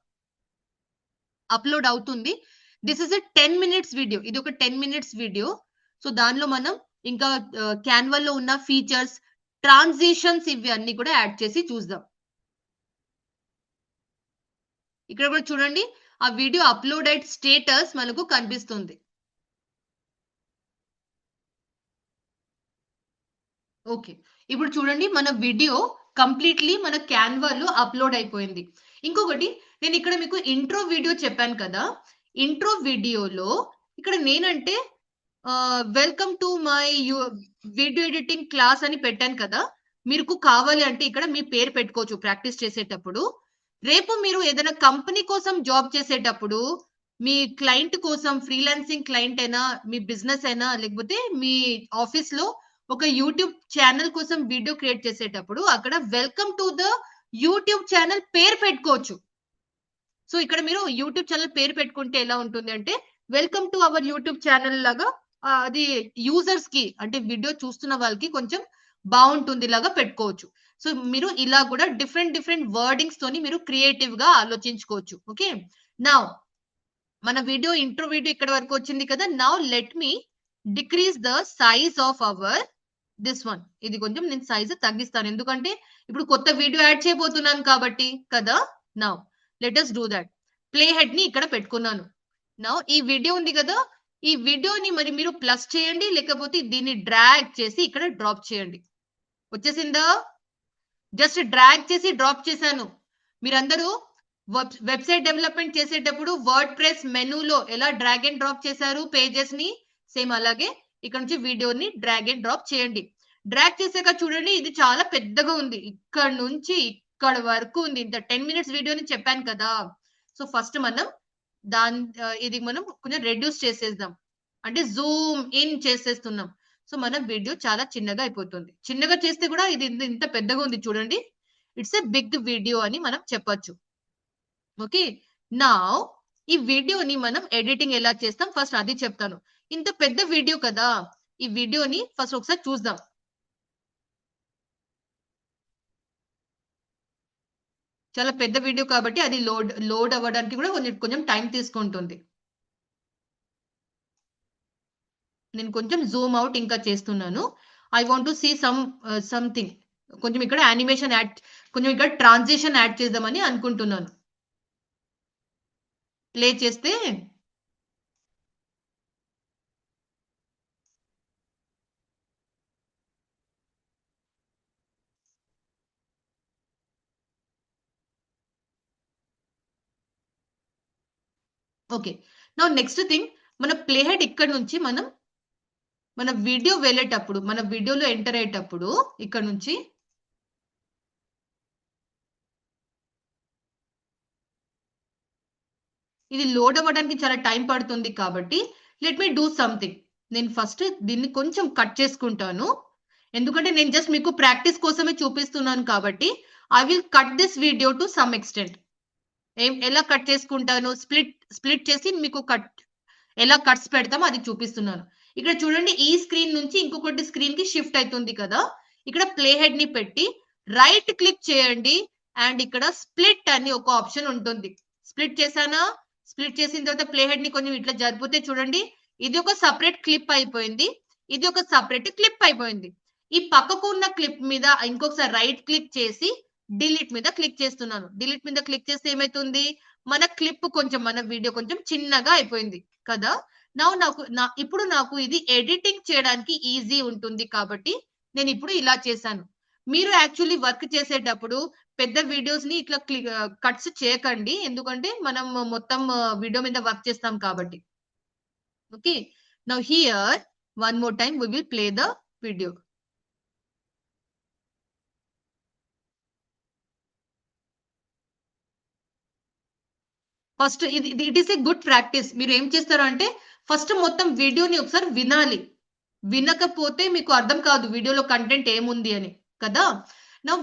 అప్‌లోడ్ అవుతుంది. This is a 10 minutes video. ఇది ఒక 10 మినిట్స్ వీడియో. సో, దానిలో మనం ఇంకా క్యాన్వాలో ఉన్న ఫీచర్స్, ట్రాన్సిషన్స్ ఇవి అన్నీ కూడా యాడ్ చేసి చూద్దాం. ఇక్కడ కూడా చూడండి. ఆ వీడియో అప్‌లోడెడ్ స్టేటస్ మనకు కనిపిస్తుంది. ఓకే. ఇప్పుడు చూడండి మన వీడియో కంప్లీట్‌లీ మన క్యాన్వాలో అప్‌లోడ్ అయిపోయింది. ఇంకొకటి నేనిక్కడ మీకు ఇంట్రో వీడియో చెప్పాను కదా! ఇంట్రో వీడియోలో ఇక్కడ నేనంటే welcome to my video editing class అని పెట్టాను కదా! మీకు కావాలి అంటే ఇక్కడ మీ పేరు పెట్టుకోవచ్చు ప్రాక్టీస్ చేసేటప్పుడు. రేపు మీరు ఏదైనా కంపెనీ కోసం జాబ్ చేసేటప్పుడు, మీ క్లయింట్ కోసం ఫ్రీలాన్సింగ్ క్లయింట్ అయినా, మీ బిజినెస్ అయినా, లేకపోతే మీ ఆఫీస్‌లో ఒక యూట్యూబ్ ఛానెల్ కోసం వీడియో క్రియేట్ చేసేటప్పుడు అక్కడ welcome to the YouTube channel పేరు పెట్టుకోవచ్చు. సో ఇక్కడ మీరు యూట్యూబ్ ఛానల్ పేరు పెట్టుకుంటే ఎలా ఉంటుంది అంటే welcome to our YouTube channel లాగా అది యూజర్స్ కి అంటే వీడియో చూస్తున్న వాళ్ళకి కొంచెం బాగుంటుంది లాగా పెట్టుకోవచ్చు. సో మీరు ఇలా కూడా డిఫరెంట్ వర్డింగ్స్ తోని మీరు క్రియేటివ్ గా ఆలోచించుకోవచ్చు. ఓకే, నౌ మన వీడియో ఇంట్రో వీడియో ఇక్కడ వరకు వచ్చింది కదా. Now let me decrease the size of our this one. ఇది కొంచెం నేను సైజ్ తగ్గిస్తాను ఎందుకంటే ఇప్పుడు కొత్త వీడియో యాడ్ చేయబోతున్నాను కాబట్టి కదా. Now let us do that. Play head ని ఇక్కడ పెట్టుకున్నాను. నౌ ఈ వీడియో ఉంది కదా, ఈ వీడియోని మరి మీరు ప్లస్ చేయండి లేకపోతే దీన్ని డ్రాగ్ చేసి ఇక్కడ డ్రాప్ చేయండి. వచ్చేసిందా? జస్ట్ డ్రాగ్ చేసి డ్రాప్ చేశాను. మీరందరూ వెబ్సైట్ డెవలప్మెంట్ చేసేటప్పుడు వర్డ్ ప్రెస్ మెనూలో ఎలా డ్రాగ్ అండ్ డ్రాప్ చేశారు పేజెస్ ని, సేమ్ అలాగే ఇక్కడ నుంచి వీడియోని డ్రాగ్ అండ్ డ్రాప్ చేయండి. డ్రాగ్ చేసాక చూడండి ఇది చాలా పెద్దగా ఉంది, ఇక్కడ నుంచి ఇక్కడ వరకు ఉంది. ఇంత 10 minutes వీడియోని చెప్పాను కదా. సో ఫస్ట్ మనం ఇది మనం కొంచెం రెడ్యూస్ చేసేద్దాం, అంటే జూమ్ ఇన్ చేసేస్తున్నాం. సో మన వీడియో చాలా చిన్నగా అయిపోతుంది. చిన్నగా చేస్తే కూడా ఇది ఇంత పెద్దగా ఉంది చూడండి, ఇట్స్ ఎ బిగ్ వీడియో అని మనం చెప్పొచ్చు. ఓకే, నౌ ఈ వీడియోని మనం ఎడిటింగ్ ఎలా చేస్తాం ఫస్ట్ అది చెప్తాను. ఇంత పెద్ద వీడియో కదా, ఈ వీడియోని ఫస్ట్ ఒకసారి చూద్దాం. చాలా పెద్ద వీడియో కాబట్టి అది లోడ్ అవ్వడానికి కూడా కొంచెం టైం తీసుకుంటుంది. నేను కొంచెం జూమ్ అవుట్ ఇంకా చేస్తున్నాను. I want to see something. కొంచెం ఇక్కడ యానిమేషన్ యాడ్, కొంచెం ఇక్కడ ట్రాన్సిషన్ యాడ్ చేద్దామని అనుకుంటున్నాను. ప్లే చేస్తే ఓకే. నౌ నెక్స్ట్ థింగ్, మన ప్లే హెడ్ ఇక్కడ నుంచి మనం మన వీడియో వెళ్ళేటప్పుడు, మన వీడియోలో ఎంటర్ అయ్యేటప్పుడు ఇక్కడ నుంచి ఇది లోడ్ అవ్వడానికి చాలా టైం పడుతుంది కాబట్టి లెట్ మీ డూ సంథింగ్. నేను ఫస్ట్ దీన్ని కొంచెం కట్ చేసుకుంటాను ఎందుకంటే నేను జస్ట్ మీకు ప్రాక్టీస్ కోసమే చూపిస్తున్నాను కాబట్టి I will cut this video to some extent. ఎలా కట్ చేసుకుంటాను, స్ప్లిట్ చేసి మీకు ఎలా కట్స్ పెడతామో అది చూపిస్తున్నాను. ఇక్కడ చూడండి ఈ స్క్రీన్ నుంచి ఇంకొకటి స్క్రీన్ కి షిఫ్ట్ అవుతుంది కదా. ఇక్కడ ప్లే హెడ్ ని పెట్టి రైట్ క్లిక్ చేయండి అండ్ ఇక్కడ స్ప్లిట్ అని ఒక ఆప్షన్ ఉంటుంది. స్ప్లిట్ చేశానా? స్ప్లిట్ చేసిన తర్వాత ప్లే హెడ్ ని కొంచెం ఇట్లా జరిపితే చూడండి ఇది ఒక సపరేట్ క్లిప్ అయిపోయింది, ఇది ఒక సపరేట్ క్లిప్ అయిపోయింది. ఈ పక్కకు ఉన్న క్లిప్ మీద ఇంకొకసారి రైట్ క్లిక్ చేసి డిలీట్ మీద క్లిక్ చేస్తున్నాను. డిలీట్ మీద క్లిక్ చేస్తే ఏమైతుంది, మన క్లిప్ కొంచెం, మన వీడియో కొంచెం చిన్నగా అయిపోయింది కదా. ఇప్పుడు నాకు ఇది ఎడిటింగ్ చేయడానికి ఈజీ ఉంటుంది కాబట్టి నేను ఇప్పుడు ఇలా చేశాను. మీరు యాక్చువల్లీ వర్క్ చేసేటప్పుడు పెద్ద వీడియోస్ ని ఇట్లా కట్స్ చేయకండి ఎందుకంటే మనం మొత్తం వీడియో మీద వర్క్ చేస్తాం కాబట్టి. Okay, now here one more time we will play the video. First it is a good practice. మీరు ఏం చేస్తారు అంటే ఫస్ట్ మొత్తం వీడియోని ఒకసారి వినాలి, వినకపోతే మీకు అర్థం కాదు వీడియోలో కంటెంట్ ఏముంది అని కదా. నా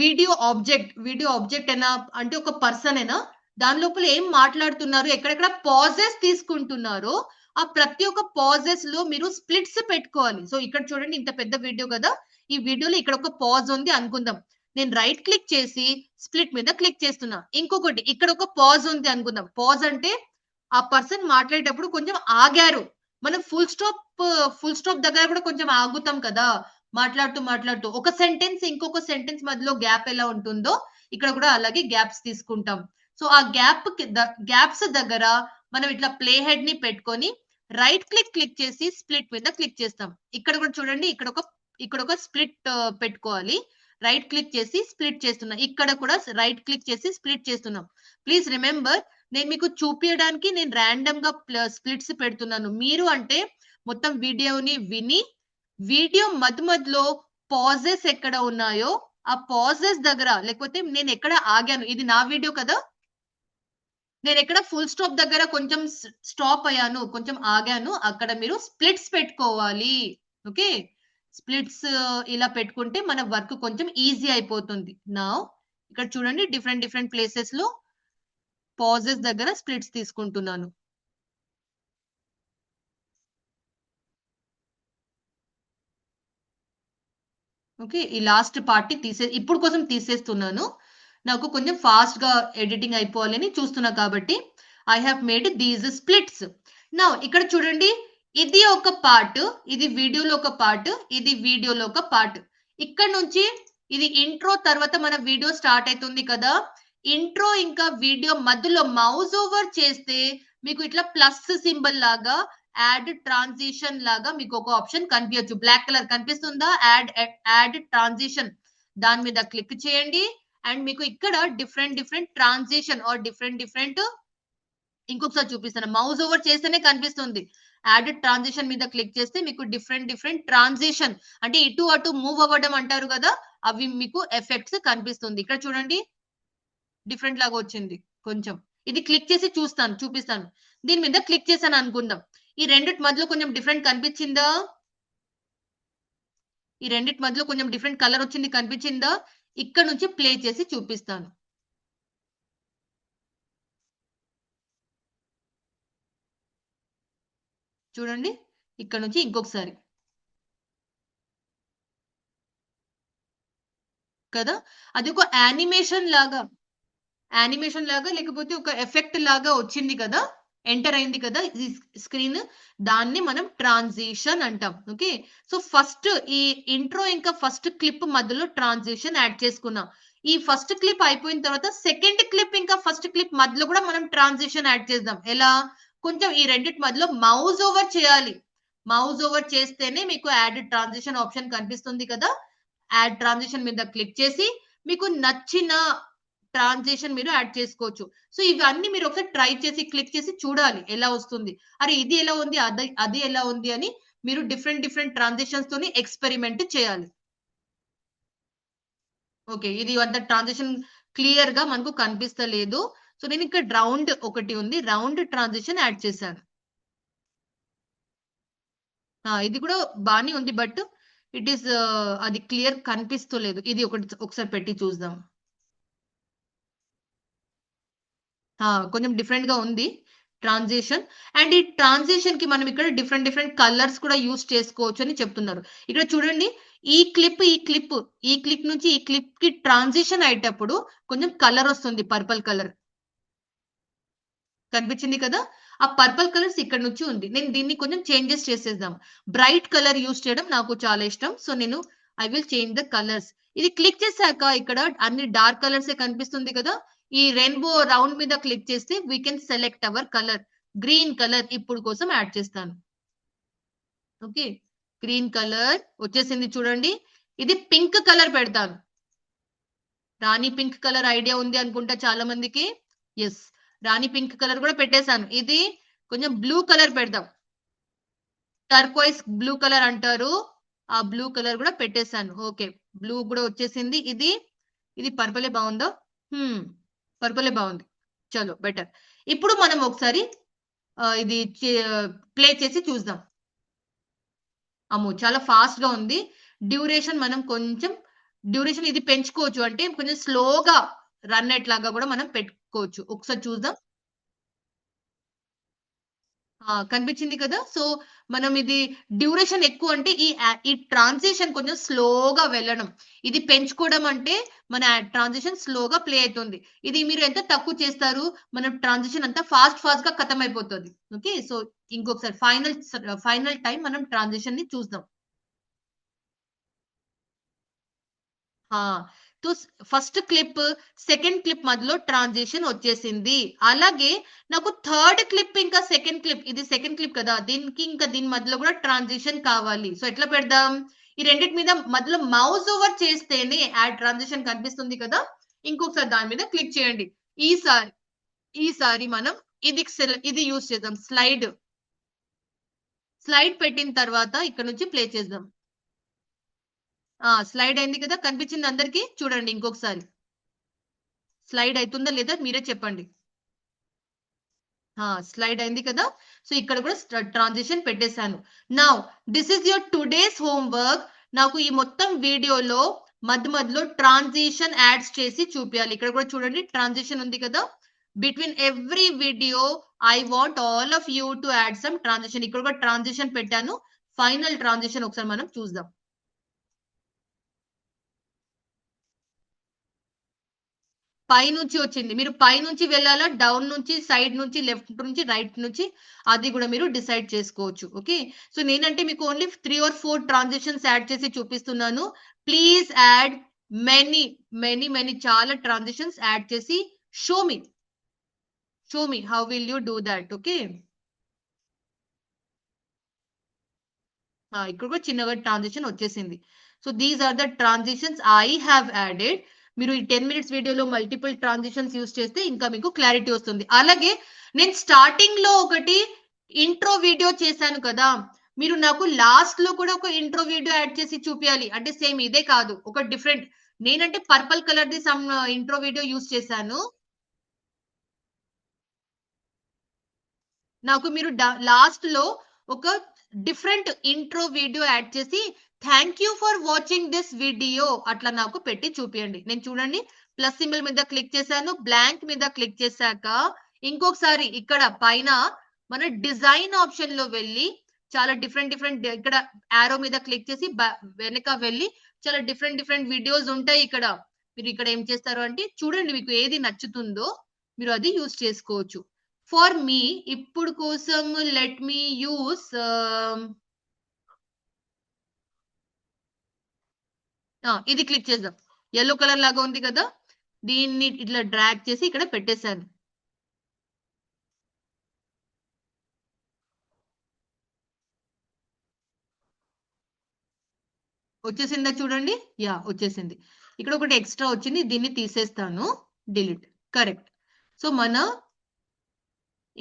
వీడియో ఆబ్జెక్ట్ అయినా అంటే ఒక పర్సన్ అయినా దాని లోపల ఏం మాట్లాడుతున్నారు, ఎక్కడెక్కడ పాజెస్ తీసుకుంటున్నారో ఆ ప్రతి ఒక్క పాజెస్ లో మీరు స్ప్లిట్స్ పెట్టుకోవాలి. సో ఇక్కడ చూడండి ఇంత పెద్ద వీడియో కదా, ఈ వీడియోలో ఇక్కడ ఒక పాజ్ ఉంది అనుకుందాం. నేను రైట్ క్లిక్ చేసి స్ప్లిట్ మీద క్లిక్ చేస్తున్నా. ఇంకొకటి ఇక్కడ ఒక పాజ్ ఉంది అనుకుందాం. పాజ్ అంటే ఆ పర్సన్ మాట్లాడేటప్పుడు కొంచెం ఆగారు. మనం ఫుల్ స్టాప్ దగ్గర కూడా కొంచెం ఆగుతాం కదా, మాట్లాడుతూ ఒక సెంటెన్స్ ఇంకొక సెంటెన్స్ మధ్యలో గ్యాప్ ఎలా ఉంటుందో ఇక్కడ కూడా అలాగే గ్యాప్స్ తీసుకుంటాం. సో ఆ గ్యాప్స్ దగ్గర మనం ఇట్లా ప్లే హెడ్ ని పెట్టుకొని రైట్ క్లిక్ చేసి స్ప్లిట్ మీద క్లిక్ చేస్తాం. ఇక్కడ కూడా చూడండి ఇక్కడ ఒక స్ప్లిట్ పెట్టుకోవాలి. రైట్ క్లిక్ చేసి స్ప్లిట్ చేస్తున్నా, ఇక్కడ కూడా రైట్ క్లిక్ చేసి స్ప్లిట్ చేస్తున్నాం. ప్లీజ్ రిమెంబర్, నేను మీకు చూపించడానికి నేను ర్యాండమ్ గా స్ప్లిట్స్ పెడుతున్నాను. మీరు అంటే మొత్తం వీడియోని విని వీడియో మధ్యలో పాజెస్ ఎక్కడ ఉన్నాయో ఆ పాజెస్ దగ్గర, లేకపోతే నేను ఎక్కడ ఆగాను, ఇది నా వీడియో కదా, నేను ఎక్కడ ఫుల్ స్టాప్ దగ్గర కొంచెం స్టాప్ అయ్యాను, కొంచెం ఆగాను, అక్కడ మీరు స్ప్లిట్స్ పెట్టుకోవాలి. ఓకే, స్ప్లిట్స్ ఇలా పెట్టుకుంటే మన వర్క్ కొంచెం ఈజీ అయిపోతుంది. నా ఇక్కడ చూడండి డిఫరెంట్ ప్లేసెస్ లో పాజెస్ దగ్గర స్ప్లిట్స్ తీసుకుంటున్నాను. ఓకే, ఈ లాస్ట్ పార్ట్ ఇప్పుడు కోసం తీసేస్తున్నాను. నాకు కొంచెం ఫాస్ట్ గా ఎడిటింగ్ అయిపోవాలని చూస్తున్నా కాబట్టి I have made these splits. నా ఇక్కడ చూడండి, ఇది ఒక పార్ట్, ఇది వీడియోలో ఒక పార్ట్, ఇది వీడియోలో ఒక పార్ట్. ఇక్కడ నుంచి ఇది ఇంట్రో తర్వాత మన వీడియో స్టార్ట్ అవుతుంది కదా. ఇంట్రో ఇంకా వీడియో మధ్యలో మౌస్ ఓవర్ చేస్తే మీకు ఇట్లా ప్లస్ సింబల్ లాగా యాడ్ ట్రాన్సిషన్ లాగా మీకు ఒక ఆప్షన్ కనిపించచ్చు. బ్లాక్ కలర్ కనిపిస్తుందా? యాడ్ ట్రాన్సిషన్, దాని మీద క్లిక్ చేయండి. అండ్ మీకు ఇక్కడ డిఫరెంట్ ట్రాన్సిషన్ ఆర్ డిఫరెంట్ ఇంకొకసారి చూపిస్తాను. మౌస్ ఓవర్ చేస్తేనే కనిపిస్తుంది. యాడ్ ట్రాన్సిషన్ మీద క్లిక్ చేస్తే మీకు డిఫరెంట్ ట్రాన్సిషన్ అంటే ఇటు అటు మూవ్ అవ్వడం అంటారు కదా, అవి మీకు ఎఫెక్ట్స్ కనిపిస్తుంది. ఇక్కడ చూడండి, డిఫరెంట్ లాగా వచ్చింది కొంచెం. ఇది క్లిక్ చేసి చూపిస్తాను. దీని మీద క్లిక్ చేశాను అనుకుందాం. ఈ రెండిటి మధ్యలో కొంచెం డిఫరెంట్ కనిపించిందా? ఈ రెండిటి మధ్యలో కొంచెం డిఫరెంట్ కలర్ వచ్చింది, కనిపించిందా? ఇక్కడ నుంచి ప్లే చేసి చూపిస్తాను. చూడండి, ఇక్కడ నుంచి ఇంకొకసారి కదా, అది ఒక యానిమేషన్ లాగా లేకపోతే ఒక ఎఫెక్ట్ లాగా వచ్చింది కదా, ఎంటర్ అయింది కదా ఈ స్క్రీన్, దాన్ని మనం ట్రాన్సిషన్ అంటాం. ఓకే, సో ఫస్ట్ ఈ ఇంట్రో ఇంకా ఫస్ట్ క్లిప్ మధ్యలో ట్రాన్సిషన్ యాడ్ చేసుకున్నాం. ఈ ఫస్ట్ క్లిప్ అయిపోయిన తర్వాత సెకండ్ క్లిప్ ఇంకా ఫస్ట్ క్లిప్ మధ్యలో కూడా మనం ట్రాన్సిషన్ యాడ్ చేద్దాం. ఎలా? కొంచెం ఈ రెండింటి మధ్యలో మౌస్ ఓవర్ చేయాలి. మౌస్ ఓవర్ చేస్తేనే మీకు యాడ్ ట్రాన్సిషన్ ఆప్షన్ కనిపిస్తుంది కదా. యాడ్ ట్రాన్సిషన్ మీద క్లిక్ చేసి మీకు నచ్చిన ట్రాన్సిషన్ మీరు యాడ్ చేసుకోవచ్చు. సో ఇవన్నీ మీరు ఒకసారి ట్రై చేసి క్లిక్ చేసి చూడాలి ఎలా వస్తుంది. అరే ఇది ఎలా ఉంది, అది ఎలా ఉంది అని మీరు డిఫరెంట్ ట్రాన్సిషన్స్ తోని ఎక్స్పెరిమెంట్ చేయాలి. ఓకే, ఇది అంత ట్రాన్సిషన్ క్లియర్ గా మనకు కనిపిస్తలేదు. సో నేను ఇక్కడ రౌండ్ ఒకటి ఉంది, రౌండ్ ట్రాన్సిషన్ యాడ్ చేశాను. ఇది కూడా బానే ఉంది, బట్ ఇట్ ఈస్ అది క్లియర్ కనిపిస్తలేదు. ఇది ఒకసారి పెట్టి చూద్దాం. కొంచెం డిఫరెంట్ గా ఉంది ట్రాన్సిషన్. అండ్ ఈ ట్రాన్సిషన్ కి మనం ఇక్కడ డిఫరెంట్ కలర్స్ కూడా యూస్ చేసుకోవచ్చు అని చెప్తున్నారు. ఇక్కడ చూడండి, ఈ క్లిప్ నుంచి ఈ క్లిప్ కి ట్రాన్సిషన్ అయ్యేటప్పుడు కొంచెం కలర్ వస్తుంది, పర్పుల్ కలర్ కనిపించింది కదా. ఆ పర్పుల్ కలర్స్ ఇక్కడ నుంచి ఉంది. నేను దీన్ని కొంచెం చేంజెస్ చేసేద్దాం. బ్రైట్ కలర్ యూస్ చేయడం నాకు చాలా ఇష్టం. సో నేను I will change the colours. ఇది క్లిక్ చేశాక ఇక్కడ అన్ని డార్క్ కలర్స్ కనిపిస్తుంది కదా. ఈ రెయిన్బో రౌండ్ మీద క్లిక్ చేస్తే we can select our colour. Green colour ఇప్పుడు కోసం యాడ్ చేస్తాను. ఓకే, గ్రీన్ కలర్ వచ్చేసింది చూడండి. ఇది పింక్ కలర్ పెడతాను. రాణి పింక్ కలర్ ఐడియా ఉంది అనుకుంటా చాలా మందికి. ఎస్, రాణి పింక్ కలర్ కూడా పెట్టేశాను. ఇది కొంచెం బ్లూ కలర్ పెడదాం. టర్కోయిస్ బ్లూ కలర్ అంటారు, ఆ బ్లూ కలర్ కూడా పెట్టేశాను. ఓకే, బ్లూ కూడా వచ్చేసింది. ఇది పర్పులే బాగుందో? పర్పులే బాగుంది. చలో బెటర్. ఇప్పుడు మనం ఒకసారి ఇది ప్లే చేసి చూద్దాం. అమ్మో, చాలా ఫాస్ట్ గా ఉంది. డ్యూరేషన్ మనం కొంచెం ఇది పెంచుకోవచ్చు, అంటే కొంచెం స్లోగా రన్ అయ్యేట్లాగా కూడా మనం పెట్టుకోవచ్చు. ఒకసారి చూద్దాం. కనిపించింది కదా. సో మనం ఇది డ్యూరేషన్ ఎక్కువ అంటే ఈ ట్రాన్సిషన్ కొంచెం స్లోగా వెళ్ళడం, ఇది పెంచుకోవడం అంటే మన ట్రాన్సిషన్ స్లోగా ప్లే అవుతుంది. ఇది మీరు ఎంత తక్కువ చేస్తారు, మన ట్రాన్సిషన్ అంతా ఫాస్ట్ గా ఖతం అయిపోతుంది. ఓకే, సో ఇంకొకసారి ఫైనల్ టైం మనం ట్రాన్సిషన్ ని చూద్దాం. ఫస్ట్ క్లిప్ సెకండ్ క్లిప్ మధ్యలో ట్రాన్సిషన్ వచ్చేసింది. అలాగే నాకు థర్డ్ క్లిప్ ఇంకా సెకండ్ క్లిప్, ఇది సెకండ్ క్లిప్ కదా, దీనికి ఇంకా దీని మధ్యలో కూడా ట్రాన్సిషన్ కావాలి. సో ఎట్లా పెడదాం? ఈ రెండింటి మీద మధ్యలో మౌస్ ఓవర్ చేస్తేనే యాడ్ ట్రాన్సిషన్ కనిపిస్తుంది కదా. ఇంకొకసారి దాని మీద క్లిక్ చేయండి. ఈసారి మనం ఇది యూజ్ చేద్దాం. స్లైడ్ పెట్టిన తర్వాత ఇక్కడ నుంచి ప్లే చేద్దాం. స్లైడ్ అయింది కదా, కనిపించింది అందరికి. చూడండి ఇంకొకసారి స్లైడ్ అవుతుందా లేదా మీరే చెప్పండి. స్లైడ్ అయింది కదా. సో ఇక్కడ కూడా ట్రాన్సిషన్ పెట్టేశాను. Now this is your today's homework. నాకు ఈ మొత్తం వీడియోలో మధ్యలో ట్రాన్సిషన్ యాడ్స్ చేసి చూపించాలి. ఇక్కడ కూడా చూడండి ట్రాన్సిషన్ ఉంది కదా, between every video I want all of you to add some transition. ఇక్కడ ఒక ట్రాన్సిషన్ పెట్టాను. ఫైనల్ ట్రాన్సిషన్ ఒకసారి మనం చూద్దాం. పై నుంచి వచ్చింది. మీరు పై నుంచి వెళ్ళాలా, డౌన్ నుంచి, సైడ్ నుంచి, లెఫ్ట్ నుంచి, రైట్ నుంచి, అది కూడా మీరు డిసైడ్ చేసుకోవచ్చు. ఓకే, సో నేనంటే మీకు ఓన్లీ 3 or 4 ట్రాన్సిషన్స్ యాడ్ చేసి చూపిస్తున్నాను. ప్లీజ్ యాడ్ మెనీ చాలా ట్రాన్సిషన్స్ యాడ్ చేసి show me how will you do that. Okay, ఇక్కడ కూడా చిన్నగా ట్రాన్సిషన్ వచ్చేసింది. So these are the transitions I have added. మీరు ఈ 10 minutes వీడియోలో మల్టిపుల్ ట్రాన్సిషన్స్ యూస్ చేస్తే ఇంకా మీకు క్లారిటీ వస్తుంది. అలాగే నేను స్టార్టింగ్ లో ఒకటి ఇంట్రో వీడియో చేశాను కదా, మీరు నాకు లాస్ట్ లో కూడా ఒక ఇంట్రో వీడియో యాడ్ చేసి చూపించాలి. అంటే సేమ్ ఇదే కాదు, ఒక డిఫరెంట్. నేనంటే purple colour the some intro video use చేశాను. నాకు మీరు లాస్ట్ లో ఒక డిఫరెంట్ ఇంట్రో వీడియో యాడ్ చేసి thank you for watching this video అట్లా నాకు పెట్టి చూపియండి. నేను చూడండి ప్లస్ సింబల్ మీద క్లిక్ చేశాను, బ్లాంక్ మీద క్లిక్ చేశాక ఇంకొకసారి ఇక్కడ పైన మన డిజైన్ ఆప్షన్ లో వెళ్ళి చాలా డిఫరెంట్ ఇక్కడ ఆరో మీద క్లిక్ చేసి వెనక వెళ్ళి చాలా డిఫరెంట్ వీడియోస్ ఉంటాయి. ఇక్కడ మీరు ఇక్కడ ఏం చేస్తారు అంటే చూడండి, మీకు ఏది నచ్చుతుందో మీరు అది యూస్ చేసుకోవచ్చు. ఫర్ మీ ఇప్పుడు కోసం లెట్ మీ యూస్ ఇది క్లిక్ చేద్దాం. ఎల్లో కలర్ లాగా ఉంది కదా, దీన్ని ఇట్లా డ్రాగ్ చేసి ఇక్కడ పెట్టేశాను. వచ్చేసిందా చూడండి, యా వచ్చేసింది. ఇక్కడ ఒకటి ఎక్స్ట్రా వచ్చింది, దీన్ని తీసేస్తాను, డిలీట్. కరెక్ట్. సో మన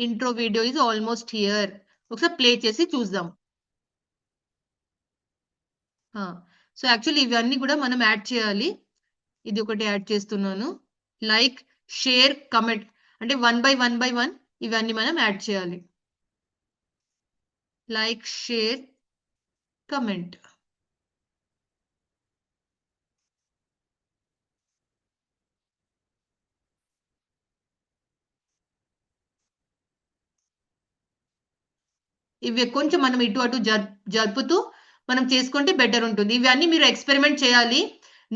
intro video is almost here. ఒకసారి ప్లే చేసి చూద్దాం. సో యాక్చువల్లీ ఇవన్నీ కూడా మనం యాడ్ చేయాలి. ఇది ఒకటి యాడ్ చేస్తున్నాను. లైక్, షేర్, కమెంట్, అంటే 1 by 1 ఇవన్నీ మనం యాడ్ చేయాలి. Like, share, comment. ఇవి కొంచెం మనం ఇటు అటు జరుపుతూ మనం చేసుకుంటే బెటర్ ఉంటుంది. ఇవన్నీ మీరు ఎక్స్పెరిమెంట్ చేయాలి.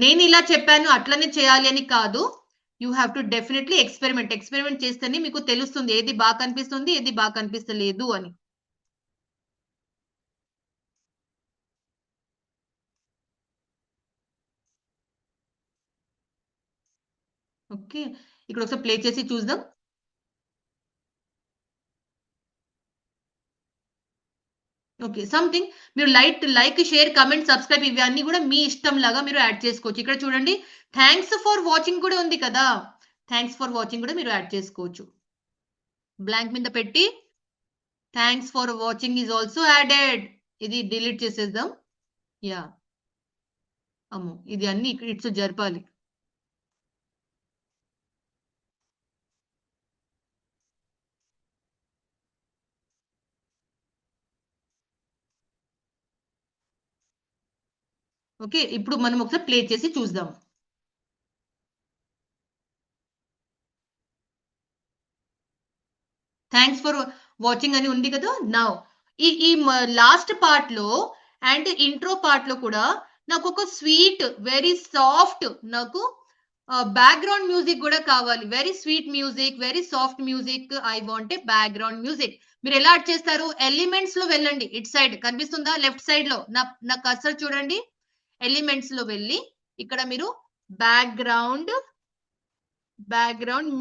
నేను ఇలా చెప్పాను అట్లనే చేయాలి అని కాదు. You have to definitely experiment చేస్తేనే మీకు తెలుస్తుంది ఏది బాగా కనిపిస్తుంది, ఏది బాగా కనిపిస్తలేదు అని. ఓకే, ఇక్కడ ఒకసారి ప్లే చేసి చూద్దాం. ఓకే, సంథింగ్ మీరు లైక్, షేర్, కమెంట్, సబ్స్క్రైబ్ ఇవన్నీ కూడా మీ ఇష్టం లాగా మీరు యాడ్ చేసుకోవచ్చు. ఇక్కడ చూడండి థ్యాంక్స్ ఫర్ వాచింగ్ కూడా ఉంది కదా, థ్యాంక్స్ ఫర్ వాచింగ్ కూడా మీరు యాడ్ చేసుకోవచ్చు. బ్లాంక్ మీద పెట్టి thanks for watching is also added. ఇది డిలీట్ చేసేద్దాం. యా, అమ్మో ఇది అన్ని ఇట్స్ జరపాలి. ఓకే, ఇప్పుడు మనం ఒకసారి ప్లే చేసి చూద్దాం. థ్యాంక్స్ ఫర్ వాచింగ్ అని ఉంది కదా. నౌ ఈ లాస్ట్ పార్ట్ లో అండ్ ఇంట్రో పార్ట్ లో కూడా నాకు ఒక స్వీట్, వెరీ సాఫ్ట్, నాకు బ్యాక్గ్రౌండ్ మ్యూజిక్ కూడా కావాలి. Very sweet music, very soft music, I want a background music. మీరు ఎలా యాడ్ చేస్తారు? ఎలిమెంట్స్ లో వెళ్ళండి. ఇట్ సైడ్ కనిపిస్తుందా? లెఫ్ట్ సైడ్ లో నా కర్సర్ చూడండి. ఎలిమెంట్స్ లో వెళ్ళి ఇక్కడ మీరు బ్యాక్గ్రౌండ్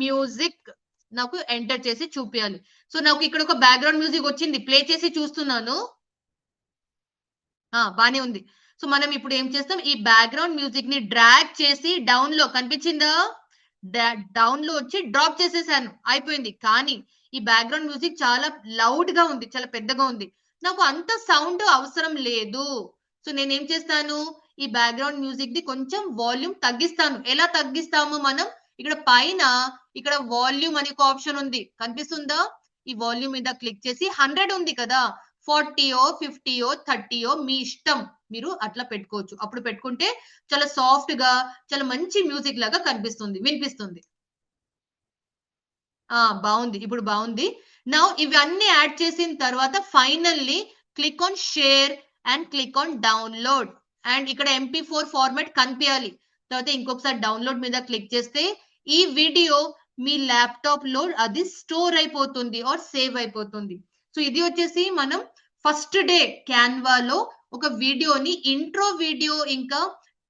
మ్యూజిక్ నాకు ఎంటర్ చేసి చూపించాలి. సో నాకు ఇక్కడ ఒక బ్యాక్గ్రౌండ్ మ్యూజిక్ వచ్చింది, ప్లే చేసి చూస్తున్నాను. బానే ఉంది. సో మనం ఇప్పుడు ఏం చేస్తాం, ఈ బ్యాక్గ్రౌండ్ మ్యూజిక్ ని డ్రాగ్ చేసి డౌన్ లో కనిపించిందా, డౌన్ లో వచ్చి డ్రాప్ చేసేసాను, అయిపోయింది. కానీ ఈ బ్యాక్గ్రౌండ్ మ్యూజిక్ చాలా లౌడ్ గా ఉంది, చాలా పెద్దగా ఉంది. నాకు అంత సౌండ్ అవసరం లేదు. సో నేనేం చేస్తాను, ఈ బ్యాక్గ్రౌండ్ మ్యూజిక్ ది కొంచెం వాల్యూమ్ తగ్గిస్తాను. ఎలా తగ్గిస్తాము మనం, ఇక్కడ పైన ఇక్కడ వాల్యూమ్ అని ఒక ఆప్షన్ ఉంది, కనిపిస్తుందా? ఈ వాల్యూమ్ మీద క్లిక్ చేసి 100 ఉంది కదా, 40 50 30 మీ ఇష్టం, మీరు అట్లా పెట్టుకోవచ్చు. అప్పుడు పెట్టుకుంటే చాలా సాఫ్ట్ గా, చాలా మంచి మ్యూజిక్ లాగా కనిపిస్తుంది, వినిపిస్తుంది. బాగుంది, ఇప్పుడు బాగుంది. నౌ ఇవన్నీ యాడ్ చేసిన తర్వాత finally click on share and click on download. And ఇక్కడ MP4 ఫార్మాట్ కనిపించాలి. తర్వాత ఇంకొకసారి డౌన్లోడ్ మీద క్లిక్ చేస్తే ఈ వీడియో మీ ల్యాప్టాప్ లో అది స్టోర్ అయిపోతుంది ఆర్ సేవ్ అయిపోతుంది. సో ఇది వచ్చేసి మనం ఫస్ట్ డే క్యాన్వాలో ఒక వీడియోని ఇంట్రో వీడియో ఇంకా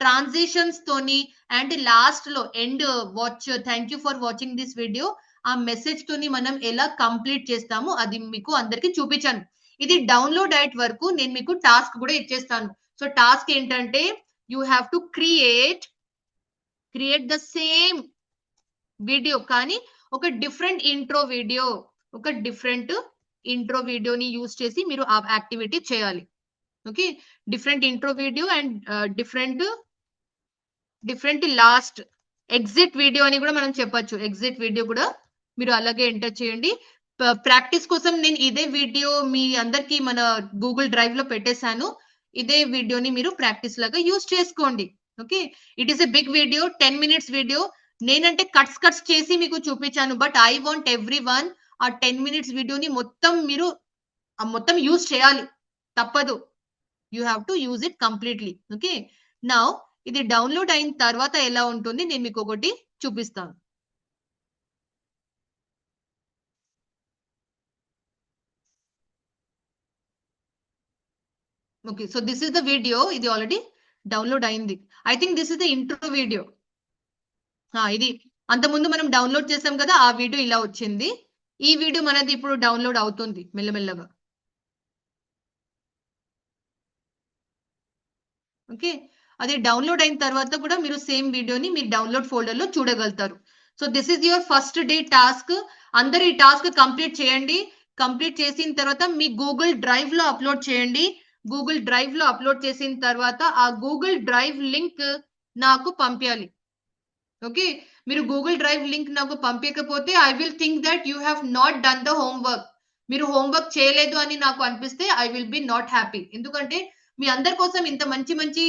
ట్రాన్సిషన్స్ తోని అండ్ లాస్ట్ లో end watch thank you for watching this video ఆ మెసేజ్ తోని మనం ఎలా కంప్లీట్ చేస్తామో అది మీకు అందరికి చూపించాను. ఇది డౌన్లోడ్ అయ్యే వరకు నేను మీకు టాస్క్ కూడా ఇచ్చేస్తాను. సో టాస్క్ ఏంటంటే you have to create the same video కానీ ఒక డిఫరెంట్ ఇంట్రో వీడియోని యూజ్ చేసి మీరు ఆ యాక్టివిటీ చేయాలి. Okay, different intro video and different last exit video అని కూడా మనం చెప్పొచ్చు. ఎగ్జిట్ వీడియో కూడా మీరు అలాగే ఎంటర్ చేయండి. ప్రాక్టీస్ కోసం నేను ఇదే వీడియో మీ అందరికి మన గూగుల్ డ్రైవ్ లో పెట్టేశాను. ఇదే వీడియోని మీరు ప్రాక్టీస్ లాగా యూజ్ చేసుకోండి. Okay, it is a big video, 10 minutes video. నేనంటే కట్స్ చేసి మీకు చూపించాను, but I want every one ఆ 10 minutes వీడియోని మొత్తం మీరు మొత్తం యూజ్ చేయాలి, తప్పదు. You have to use it completely. Okay, now ఇది డౌన్లోడ్ అయిన తర్వాత ఎలా ఉంటుంది నేను మీకు ఒకటి చూపిస్తాను. Okay, so this is the video. ఇది ఆల్రెడీ డౌన్లోడ్ అయింది. I think this is the intro video. ఇది అంతకుముందు మనం డౌన్లోడ్ చేసాం కదా, ఆ వీడియో ఇలా వచ్చింది. ఈ వీడియో మనది ఇప్పుడు డౌన్లోడ్ అవుతుంది మెల్లమెల్లగా. ఓకే, అది డౌన్లోడ్ అయిన తర్వాత కూడా మీరు సేమ్ వీడియోని మీ డౌన్లోడ్ ఫోల్డర్ లో చూడగలుగుతారు. So this is your first day task. అందరూ ఈ టాస్క్ కంప్లీట్ చేయండి. కంప్లీట్ చేసిన తర్వాత మీ గూగుల్ డ్రైవ్ లో అప్లోడ్ చేయండి. గూగుల్ డ్రైవ్ లో అప్లోడ్ చేసిన తర్వాత ఆ గూగుల్ డ్రైవ్ లింక్ నాకు పంపించాలి. ఓకే, మీరు గూగుల్ డ్రైవ్ లింక్ నాకు పంపించకపోతే I will think that you have not done the homework. మీరు హోంవర్క్ చేయలేదు అని నాకు అనిపిస్తే I will be not happy. ఎందుకంటే మీ అందరి కోసం ఇంత మంచి మంచి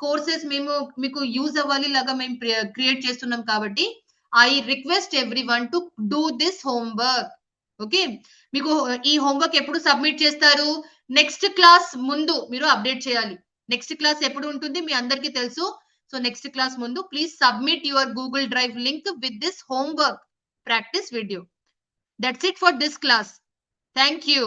కోర్సెస్ మేము మీకు యూజ్ అవ్వాలి లాగా మేము క్రియేట్ చేస్తున్నాం కాబట్టి I request every one to do this homework. Okay, మీకు ఈ హోంవర్క్ ఎప్పుడు సబ్మిట్ చేస్తారు? నెక్స్ట్ క్లాస్ ముందు మీరు అప్డేట్ చేయాలి. నెక్స్ట్ క్లాస్ ఎప్పుడు ఉంటుంది మీ అందరికీ తెలుసు. సో నెక్స్ట్ క్లాస్ ముందు please submit your Google Drive link with this homework practice video. That's it for this class. Thank you.